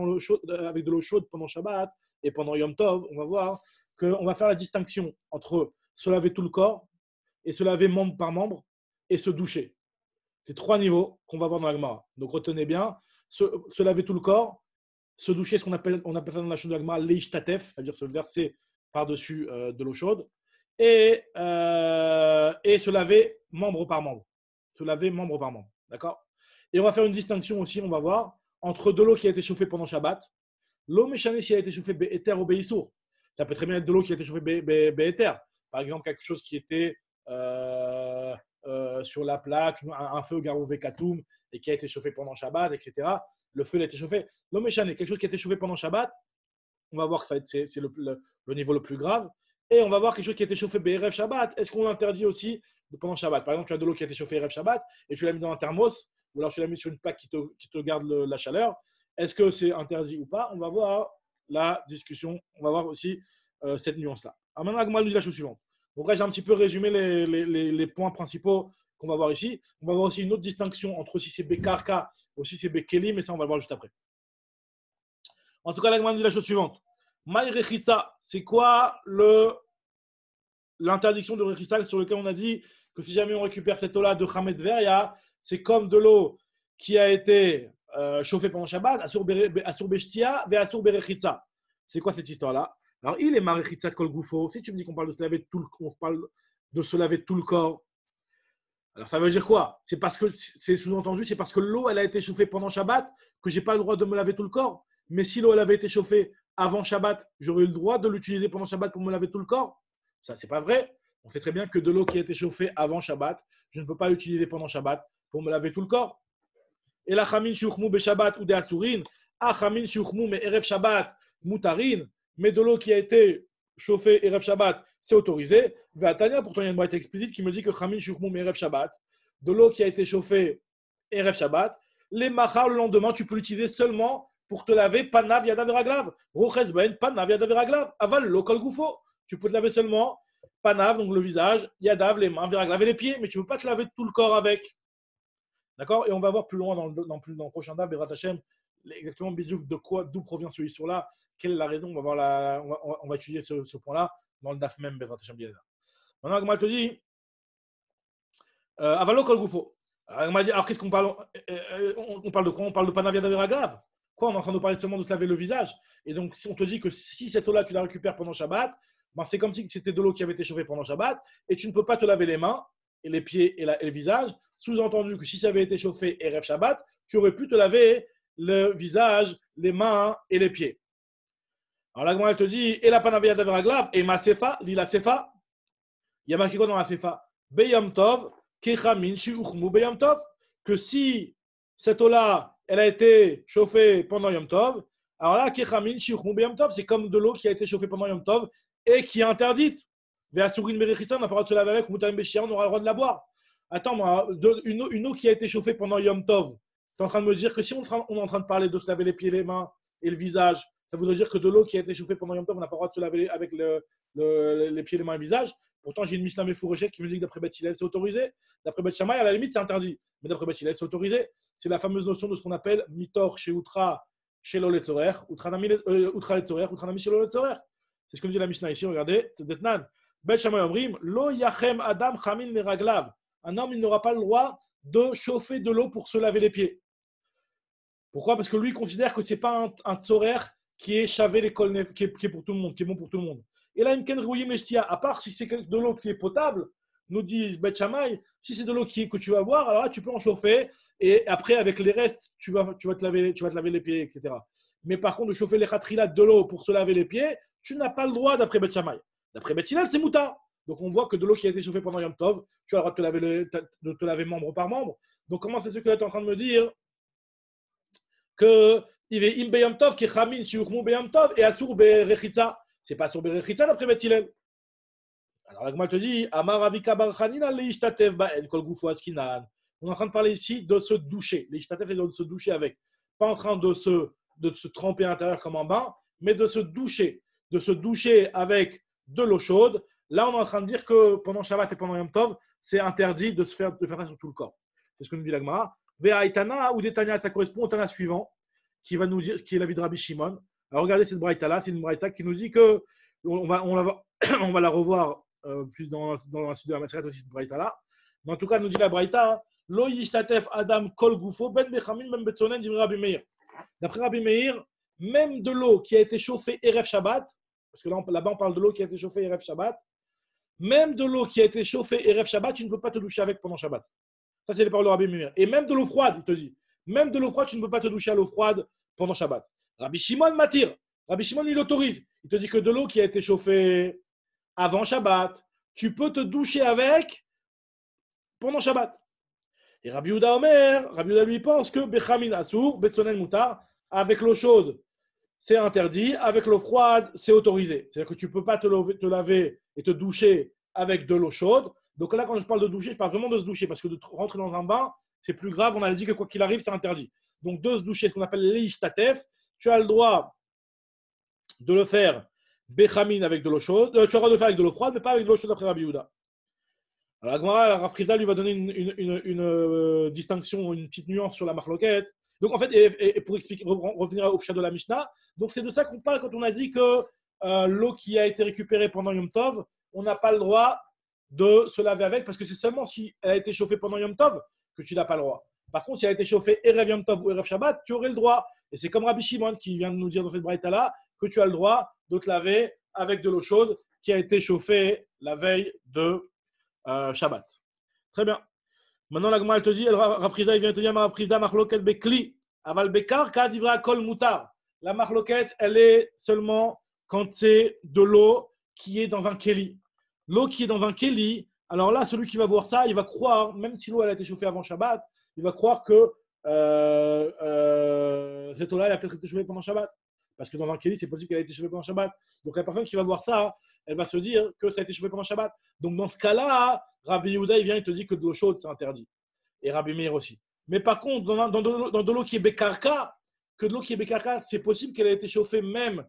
de l'eau chaude pendant Shabbat et pendant Yom Tov, on va voir qu'on va faire la distinction entre se laver tout le corps et se laver membre par membre et se doucher. C'est trois niveaux qu'on va voir dans la Gemara. Donc retenez bien, se laver tout le corps, se doucher, ce qu'on appelle ça dans la Shon de la Gemara l'ishtatef, c'est-à-dire se verser par-dessus de l'eau chaude, et se laver membre par membre. Se laver membre par membre. D'accord? Et on va faire une distinction aussi, on va voir, entre de l'eau qui a été chauffée pendant Shabbat, l'eau méchanée si elle a été chauffée Be'eter ou Be'issour. Ça peut très bien être de l'eau qui a été chauffée Be'eter. Par exemple, quelque chose qui était sur la plaque, un feu Garouvé Katoum, et qui a été chauffé pendant Shabbat, etc. Le feu a été chauffé. L'eau méchanée, quelque chose qui a été chauffé pendant Shabbat, on va voir que c'est le niveau le plus grave. Et on va voir quelque chose qui a été chauffé Be'erev Shabbat. Est-ce qu'on l'interdit aussi pendant Shabbat? Par exemple, tu as de l'eau qui a été chauffée Erev Shabbat et tu l'as mis dans un thermos, ou alors tu l'as mis sur une plaque qui te garde la chaleur. Est-ce que c'est interdit ou pas? On va voir la discussion. On va voir aussi cette nuance-là. Alors maintenant, Agma nous dit la chose suivante. Donc là, j'ai un petit peu résumé les points principaux qu'on va voir ici. On va voir aussi une autre distinction entre si c'est Bekarka ou si c'est Bekeli, mais ça, on va le voir juste après. En tout cas, l'Agma nous dit la chose suivante. Maï Rechitsa, c'est quoi l'interdiction de Rechitsa sur lequel on a dit que si jamais on récupère cette eau-là de Chamet Veria, c'est comme de l'eau qui a été chauffée pendant Shabbat, Asur Beshtia, ve Asur Berechitsa. C'est quoi cette histoire-là? Alors, il est Marechitsa Kol Gufo. Si tu me dis qu'on parle de se laver tout le corps, alors ça veut dire quoi? C'est parce que, c'est sous-entendu, c'est parce que l'eau, elle a été chauffée pendant Shabbat que je n'ai pas le droit de me laver tout le corps. Mais si l'eau, elle avait été chauffée avant Shabbat, j'aurais eu le droit de l'utiliser pendant Shabbat pour me laver tout le corps? Ça, c'est pas vrai. On sait très bien que de l'eau qui a été chauffée avant Shabbat, je ne peux pas l'utiliser pendant Shabbat pour me laver tout le corps. et la chamin shiuchmu be Shabbat ou de asurin, a chamin shiuchmu me erev Shabbat mutarin, mais de l'eau qui a été chauffée erev Shabbat, c'est autorisé. Vatania, pourtant il y a une braïta explicite qui me dit que chamin shiuchmu me erev Shabbat, de l'eau qui a été chauffée erev Shabbat, les machar le lendemain, tu peux l'utiliser seulement pour te laver panav yadav veraglav, roches ben panav yadav veraglav, aval lokal gufo. Tu peux te laver seulement panav, donc le visage, yadav, les mains, veraglav et les pieds, mais tu ne peux pas te laver tout le corps avec. D'accord? Et on va voir plus loin dans le prochain dab, Berat Hashem, exactement d'où provient ce issur-là, quelle est la raison. On va étudier ce point-là dans le daf même, Berat Hashem. Maintenant, Agma te dit, aval lokal gufo. Alors, qu'est-ce qu'on parle? On parle de quoi? On parle de panav yadav veraglav. Quoi, on est en train de parler seulement de se laver le visage. Et donc, si on te dit que si cette eau-là, tu la récupères pendant Shabbat, ben c'est comme si c'était de l'eau qui avait été chauffée pendant Shabbat, et tu ne peux pas te laver les mains, et les pieds et le visage. Sous-entendu que si ça avait été chauffé Erev Shabbat, tu aurais pu te laver le visage, les mains et les pieds. Alors là, elle te dit, et la panavia d'averaglav, et ma sefa, lila sefa, il y a marqué quoi dans la sefa? Beyam tov, kechamin shiuchmu beyam tov, que si cette eau-là, elle a été chauffée pendant Yom Tov. Alors là, Kechamin, Shiuchmu Yom Tov, c'est comme de l'eau qui a été chauffée pendant Yom Tov et qui est interdite. Ve'asurin Berechitza, on n'a pas le droit de se laver avec, Mutarim Beshia, on aura le droit de la boire. Attends, moi, une eau qui a été chauffée pendant Yom Tov, tu es en train de me dire que si on est en train de parler de se laver les pieds, les mains et le visage, ça voudrait dire que de l'eau qui a été chauffée pendant Yom Tov, on n'a pas le droit de se laver avec les pieds, les mains et le visage. Pourtant, j'ai une Mishnah Mefourochet qui me dit que d'après Beth Hillel, c'est autorisé. D'après Beth Shammai, à la limite, c'est interdit. Mais d'après Beth Hillel, c'est autorisé. C'est la fameuse notion de ce qu'on appelle mitor chez Outra, chez l'Oletzorer, Outra Letzorer, Outra Nami chez l'Oletzorer. C'est ce que nous dit la Mishnah ici. Regardez, c'est Detnan. Beth Shammai Omrim, Lo Yachem Adam Chamin Meraglav. Un homme, il n'aura pas le droit de chauffer de l'eau pour se laver les pieds. Pourquoi? Parce que lui, il considère que ce n'est pas un tzorer qui est chavé l'école, qui est pour tout le monde, qui est bon pour tout le monde. Et là, à part si c'est de l'eau qui est potable, nous disent Beth Shammai, si c'est de l'eau que tu vas boire, alors là, tu peux en chauffer et après, avec les restes, tu vas te laver les pieds, etc. Mais par contre, de chauffer les khatrilat de l'eau pour se laver les pieds, tu n'as pas le droit d'après Beth Shammai. D'après Beth Hillel, c'est mouta. Donc, on voit que de l'eau qui a été chauffée pendant Yom Tov, tu as le droit de te laver membre par membre. Donc, comment c'est ce que tu es en train de me dire que il y a im beyam tov qui chamin shiuchmu beyam tov et asur berechitza? C'est pas sur berechitza d'après Beth Hillel. Alors, la Gemara te dit, Amar Avika Bar Chanina leishtatev ba'en kol gufo askinan. On est en train de parler ici de se doucher. Leishtatev, c'est de se doucher avec. Pas en train de se tremper à l'intérieur comme en bain, mais de se doucher. De se doucher avec de l'eau chaude. Là, on est en train de dire que pendant Shabbat et pendant Yom Tov, c'est interdit de faire ça sur tout le corps. C'est ce que nous dit la Gemara. Ve'aitana ou Detania, ça correspond au Tana suivant, qui va nous dire ce qui est l'avis de Rabbi Shimon. Alors, regardez cette braïta-là. C'est une braïta qui nous dit que on va la revoir plus dans la suite de la Maseret aussi, cette braïta-là. Mais en tout cas, nous dit la braïta, Lo yishtatef Adam kol gufo ben bechamin ben betzonen divrei Rabbi Meir. D'après Rabbi Meir, même de l'eau qui a été chauffée Erev Shabbat, parce que là-bas on parle de l'eau qui a été chauffée Erev Shabbat, même de l'eau qui a été chauffée Erev Shabbat, tu ne peux pas te doucher avec pendant Shabbat. Ça, c'est les paroles de Rabbi Meir. Et même de l'eau froide, il te dit, même de l'eau froide, tu ne peux pas te doucher à l'eau froide pendant Shabbat. Rabbi Shimon m'attire. Rabbi Shimon, il autorise. Il te dit que de l'eau qui a été chauffée avant Shabbat, tu peux te doucher avec pendant Shabbat. Et Rabbi Yehuda Omer, Rabbi Yehuda lui pense que Bechamin Asur, Betzonen Mutar, avec l'eau chaude, c'est interdit, avec l'eau froide, c'est autorisé. C'est-à-dire que tu ne peux pas te laver et te doucher avec de l'eau chaude. Donc là, quand je parle de doucher, je parle vraiment de se doucher, parce que de rentrer dans un bain, c'est plus grave. On a dit que quoi qu'il arrive, c'est interdit. Donc de se doucher, ce qu'on appelle l'ishtatef, tu as le droit de le faire Bechamin avec de l'eau chaude. Tu as le droit de le faire avec de l'eau froide, mais pas avec de l'eau chaude après Rabbi Yehuda. Alors, la Gemara, Rav Friza lui va donner une distinction, une petite nuance sur la marloquette. Donc, en fait, et pour expliquer, revenir au pshat de la Mishnah, donc c'est de ça qu'on parle quand on a dit que l'eau qui a été récupérée pendant Yom Tov, on n'a pas le droit de se laver avec, parce que c'est seulement si elle a été chauffée pendant Yom Tov que tu n'as pas le droit. Par contre, si elle a été chauffée Erev Yom Tov ou Erev Shabbat, tu aurais le droit. Et c'est comme Rabbi Shimon qui vient de nous dire dans cette braïta-là que tu as le droit de te laver avec de l'eau chaude qui a été chauffée la veille de Shabbat. Très bien. Maintenant, la Gemara, elle te dit, Rav Friza, il vient te dire, Rav Friza, marloket bekli, aval bekar, kadivra kol mutar. La marloket, elle est seulement quand c'est de l'eau qui est dans un keli. L'eau qui est dans un keli, alors là, celui qui va voir ça, il va croire, même si l'eau elle a été chauffée avant Shabbat, il va croire que cette eau-là, elle a peut-être été chauffée pendant Shabbat. Parce que dans un kéli, c'est possible qu'elle ait été chauffée pendant Shabbat. Donc la personne qui va voir ça, elle va se dire que ça a été chauffé pendant Shabbat. Donc dans ce cas-là, Rabbi Yehuda, il vient, il te dit que de l'eau chaude, c'est interdit. Et Rabbi Meir aussi. Mais par contre, dans de l'eau qui est Bekarka, que de l'eau qui est Bekarka, c'est possible qu'elle ait été chauffée même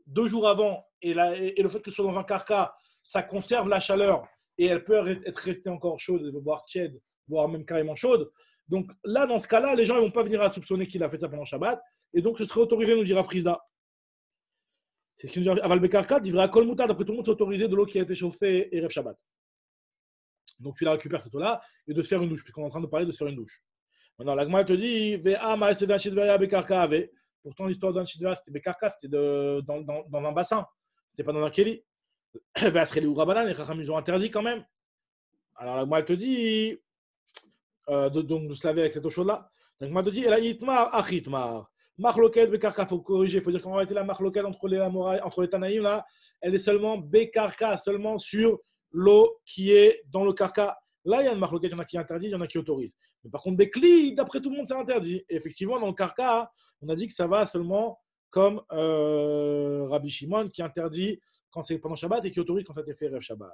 2 jours avant. Et le fait que ce soit dans un karka, ça conserve la chaleur. Et elle peut être restée encore chaude, voire tiède, voire même carrément chaude. Donc là, dans ce cas-là, les gens ne vont pas venir à soupçonner qu'il a fait ça pendant Shabbat. Et donc, ce serait autorisé, nous dira Frisda. C'est ce qu'il nous dit Aval Bekarka, il à Kol Moutar, d'après tout le monde, c'est autorisé de l'eau qui a été chauffée Erev Shabbat. Donc tu la récupères cette eau-là et de se faire une douche, puisqu'on est en train de parler de se faire une douche. Maintenant, l'Agma te dit Ve'a Ma'aseh d'un Shidveya Bekarka Ave. Pourtant, l'histoire d'un Shidveya, c'était Bekarka, c'était dans un bassin, c'était pas dans un Kéli. Ve'a Sreli ou Rabanan, les Chacham, ils ont interdit quand même. Alors l'Agma te dit de se laver avec cette eau chaude-là. L'Agma te dit Ela Yitmar, Achitmar. Marloket Bekarka, il faut corriger, il faut dire qu'en réalité, la Marloket entre les Tanaïm, là, elle est seulement Bekarka, seulement sur l'eau qui est dans le karka. Là, il y a une Marloket, il y en a qui interdisent, il y en a qui autorisent. Mais par contre, Bekli, d'après tout le monde, c'est interdit. Et effectivement, dans le karka, on a dit que ça va seulement comme Rabbi Shimon qui interdit quand c'est pendant Shabbat et qui autorise quand ça a été fait Rev Shabbat.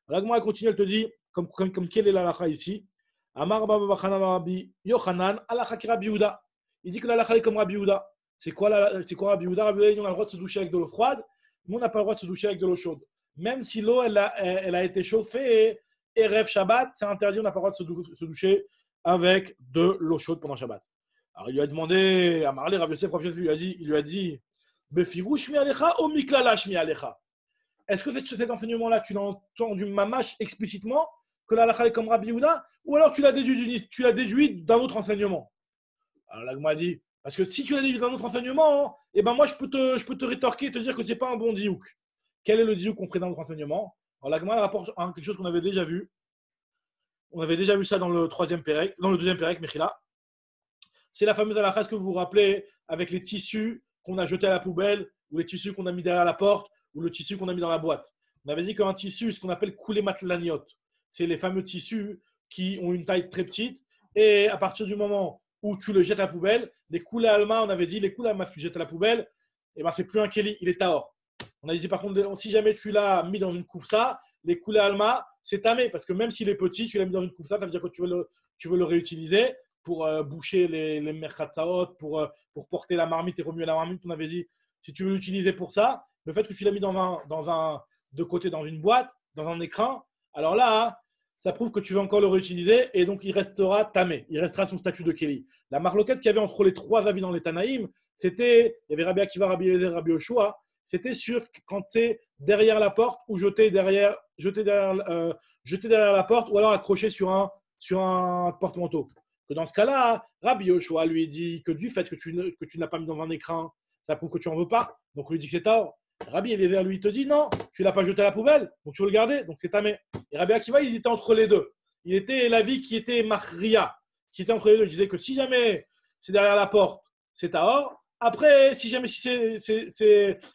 Là, moi, elle continue, elle te dit, comme quelle est la halakha ici Amar Rabbi Yochanan, halakha ki Rabbi Yehuda. Il dit que la halakha est comme Rabbi Yehuda. C'est quoi Rabbi Yehuda? Rabbi Yehuda, on a le droit de se doucher avec de l'eau froide, mais on n'a pas le droit de se doucher avec de l'eau chaude. Même si l'eau elle a été chauffée et Rev Shabbat, c'est interdit, on n'a pas le droit de se doucher avec de l'eau chaude pendant Shabbat. Alors il lui a demandé à Marley, Rav Yosef, il lui a dit Befirou shmi alecha ou miklala shmi alecha. Est-ce que cet enseignement-là, tu l'as entendu mamash explicitement que la halakha est comme Rabbi Yehuda, ou alors tu l'as déduit d'un autre enseignement? Alors l'Agma a dit, parce que si tu l'as déduit d'un autre enseignement, eh ben moi je peux te rétorquer et te dire que c'est pas un bon diouk. Quel est le diouk qu'on ferait dans notre enseignement? Alors l'Agma rapporte quelque chose qu'on avait déjà vu. On avait déjà vu ça dans le deuxième Pérec, Mechila. C'est la fameuse halakha, est-ce que vous vous rappelez, avec les tissus qu'on a jetés à la poubelle, ou les tissus qu'on a mis derrière la porte, ou le tissu qu'on a mis dans la boîte. On avait dit qu'un tissu, ce qu'on appelle koulé matlaniot, c'est les fameux tissus qui ont une taille très petite, et à partir du moment où tu le jettes à la poubelle, les koulé alma, on avait dit, les koulé alma, tu jettes à la poubelle, et ben c'est plus un keli, il est tahor. On a dit par contre, si jamais tu l'as mis dans une koufsa, les koulé alma, c'est tamé, parce que même s'il est petit, tu l'as mis dans une koufsa, ça veut dire que tu veux le réutiliser pour boucher les merchatzaot, pour porter la marmite et remuer la marmite. On avait dit, si tu veux l'utiliser pour ça, le fait que tu l'as mis de côté dans une boîte, dans un écran, alors là, ça prouve que tu veux encore le réutiliser et donc il restera tamé, il restera son statut de Kéli. La marloquette qu'il y avait entre les trois avis dans les Tanaïm, il y avait Rabbi Akiva, Rabbi Eliezer, Rabbi Yoshua, c'était sur quand c'est derrière la porte ou jeté derrière la porte ou alors accroché sur un porte-manteau. Que dans ce cas-là, Rabbi Yoshua lui dit que du fait que tu ne l'as pas mis dans un écran, ça prouve que tu n'en veux pas. Donc on lui dit que c'est tort. Rabbi Eliezer lui te dit non, tu ne l'as pas jeté à la poubelle, donc tu veux le garder, donc c'est tamé. Et Rabbi Akiva, il était entre les deux. Il était l'avis qui était Mahria, qui était entre les deux. Il disait que si jamais c'est derrière la porte, c'est tahor. Après, si jamais c'est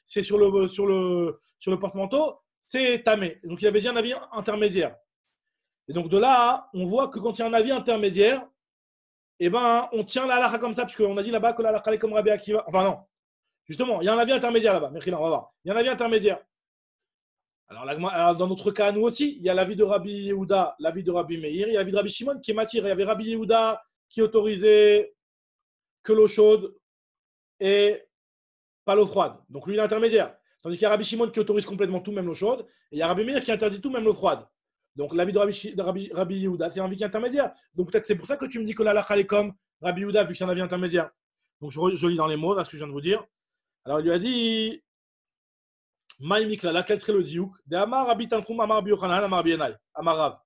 sur le porte-manteau, c'est tamé. Donc il avait dit un avis intermédiaire. Et donc de là, on voit que quand il y a un avis intermédiaire, eh ben, on tient la halakha comme ça, puisqu'on a dit là-bas que la halakha est comme Rabbi Akiva. Enfin non. Justement, il y a un avis intermédiaire là-bas. Mechila, on va voir. Il y a un avis intermédiaire. Alors, dans notre cas, nous aussi, il y a l'avis de Rabbi Yehuda, l'avis de Rabbi Meir, il y a l'avis de Rabbi Shimon qui est matière. Il y avait Rabbi Yehuda qui autorisait que l'eau chaude et pas l'eau froide. Donc lui, il est intermédiaire. Tandis qu'il y a Rabbi Shimon qui autorise complètement tout, même l'eau chaude. Et il y a Rabbi Meir qui interdit tout, même l'eau froide. Donc l'avis de Rabbi Yehuda, c'est un avis qui est intermédiaire. Donc peut-être c'est pour ça que tu me dis que la halakha est comme Rabbi Yehuda, vu que c'est un avis intermédiaire. Donc je lis dans les mots, là, ce que je viens de vous dire. Alors, il lui a dit Maïmiklala, quel serait le diouk de Amar Rabbi Tanchum, Amar Rabbi Yochanan, Amar Rabbi Yenai, Amar Rav.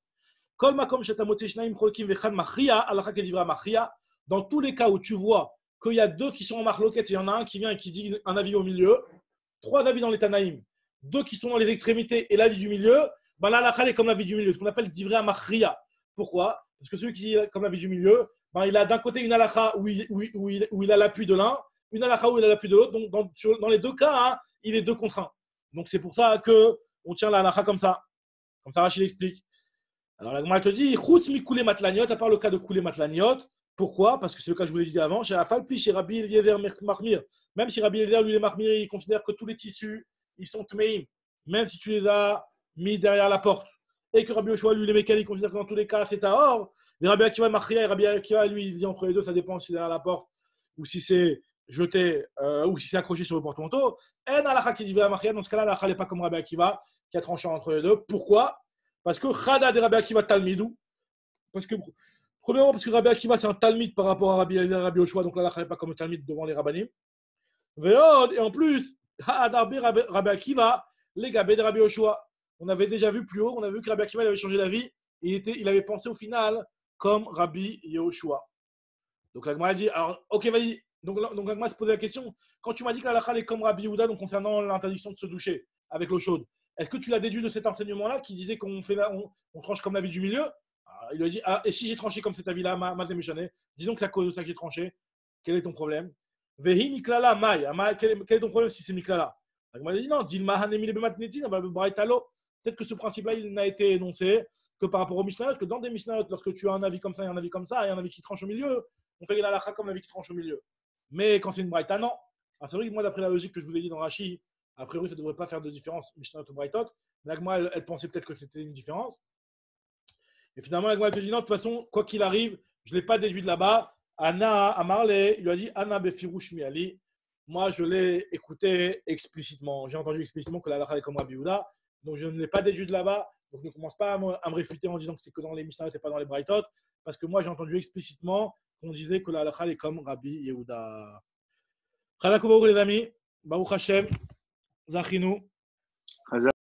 Kol makom shetamotzi shnaim cholkim vechad machria, halakha kedivra machria. Dans tous les cas où tu vois qu'il y a deux qui sont en marloquette et il y en a un qui vient et qui dit un avis au milieu, trois avis dans les Tanaïm, deux qui sont dans les extrémités et l'avis du milieu, ben là, halakha est comme l'avis du milieu, ce qu'on appelle divra machria. Pourquoi? Parce que celui qui dit comme l'avis du milieu, ben, il a d'un côté une halakha où il a l'appui de l'un, une halakha où il a l'appui de l'autre. Donc, dans les deux cas, hein, il est deux contre un. Donc, c'est pour ça qu'on tient la halakha comme ça. Comme ça, Rachid explique. Alors, la Gemara te dit, chutz mi koulé matlaniot, à part le cas de koulé matlaniot, Pourquoi? Parce que c'est le cas que je vous l'ai dit avant. Chez Afalpi, chez Rabbi Eliezer Mahmir. Même si Rabbi Eliezer, lui, les Mahmir, il considère que tous les tissus, ils sont tmeim, même si tu les as mis derrière la porte. Et que Rabbi Yoshua, lui, les mécaniques, il considère que dans tous les cas, c'est tahor. Et Rabbi Akiva Machria et Rabbi Akiva, lui, il dit entre les deux, ça dépend si c'est derrière la porte ou si c'est jeté ou si c'est accroché sur le porte-manteau. Et Nalacha qui dit Machria, dans ce cas-là, Nalacha n'est pas comme Rabbi Akiva qui a tranché entre les deux. Pourquoi? Parce que Chada de Rabbi Akiva Talmidou. Parce que, premièrement, parce que Rabbi Akiva, c'est un Talmid par rapport à Rabbi Yoshua, donc là, Nalacha n'est pas comme un Talmid devant les Rabbanim. Et en plus, Rabbi Akiva, les Gabé de Rabbi Yoshua. On avait déjà vu plus haut, on a vu que Rabbi Akiva avait changé d'avis. Il avait pensé au final comme Rabbi Yoshua. Donc la Gemara dit, alors, ok, vas-y. Donc la Gemara se posait la question, quand tu m'as dit que la halakha est comme Rabbi Yehuda, donc concernant l'interdiction de se doucher avec l'eau chaude, est-ce que tu l'as déduit de cet enseignement-là qui disait qu'on tranche comme l'avis du milieu? Alors, il lui a dit, ah, et si j'ai tranché comme cet avis-là, disons que c'est à cause de ça que j'ai tranché, quel est ton problème? Vehi miklala mai. Quel est ton problème si c'est miklala? La Gemara dit, non, dilma hanemile bematnetin, braitalo. Peut-être que ce principe-là, il n'a été énoncé que par rapport au Mishnayot, que dans des Mishnayot, lorsque tu as un avis comme ça et un avis comme ça, et un avis qui tranche au milieu, on fait la halakha comme l'avis qui tranche au milieu. Mais quand c'est une braïta, non. Alors, c'est vrai que moi, d'après la logique que je vous ai dit dans Rashi, a priori, ça ne devrait pas faire de différence, Mishnayot ou braïtot. Mais la Gemara, elle pensait peut-être que c'était une différence. Et finalement, la Gemara te dit non, de toute façon, quoi qu'il arrive, je ne l'ai pas déduit de là-bas. Anna, à Marley, il lui a dit Anna befirouch miali. Moi, je l'ai écouté explicitement. J'ai entendu explicitement que la halakha est comme Rabbi Yehuda. Donc, je ne l'ai pas déduit de là-bas. Donc, ne commence pas à me réfuter en disant que c'est que dans les Mishnayot et pas dans les Braïtot. Parce que moi, j'ai entendu explicitement qu'on disait que la halakha est comme Rabbi Yehuda. Chalakou Baruch les amis. Baruch Hashem. Zachinu.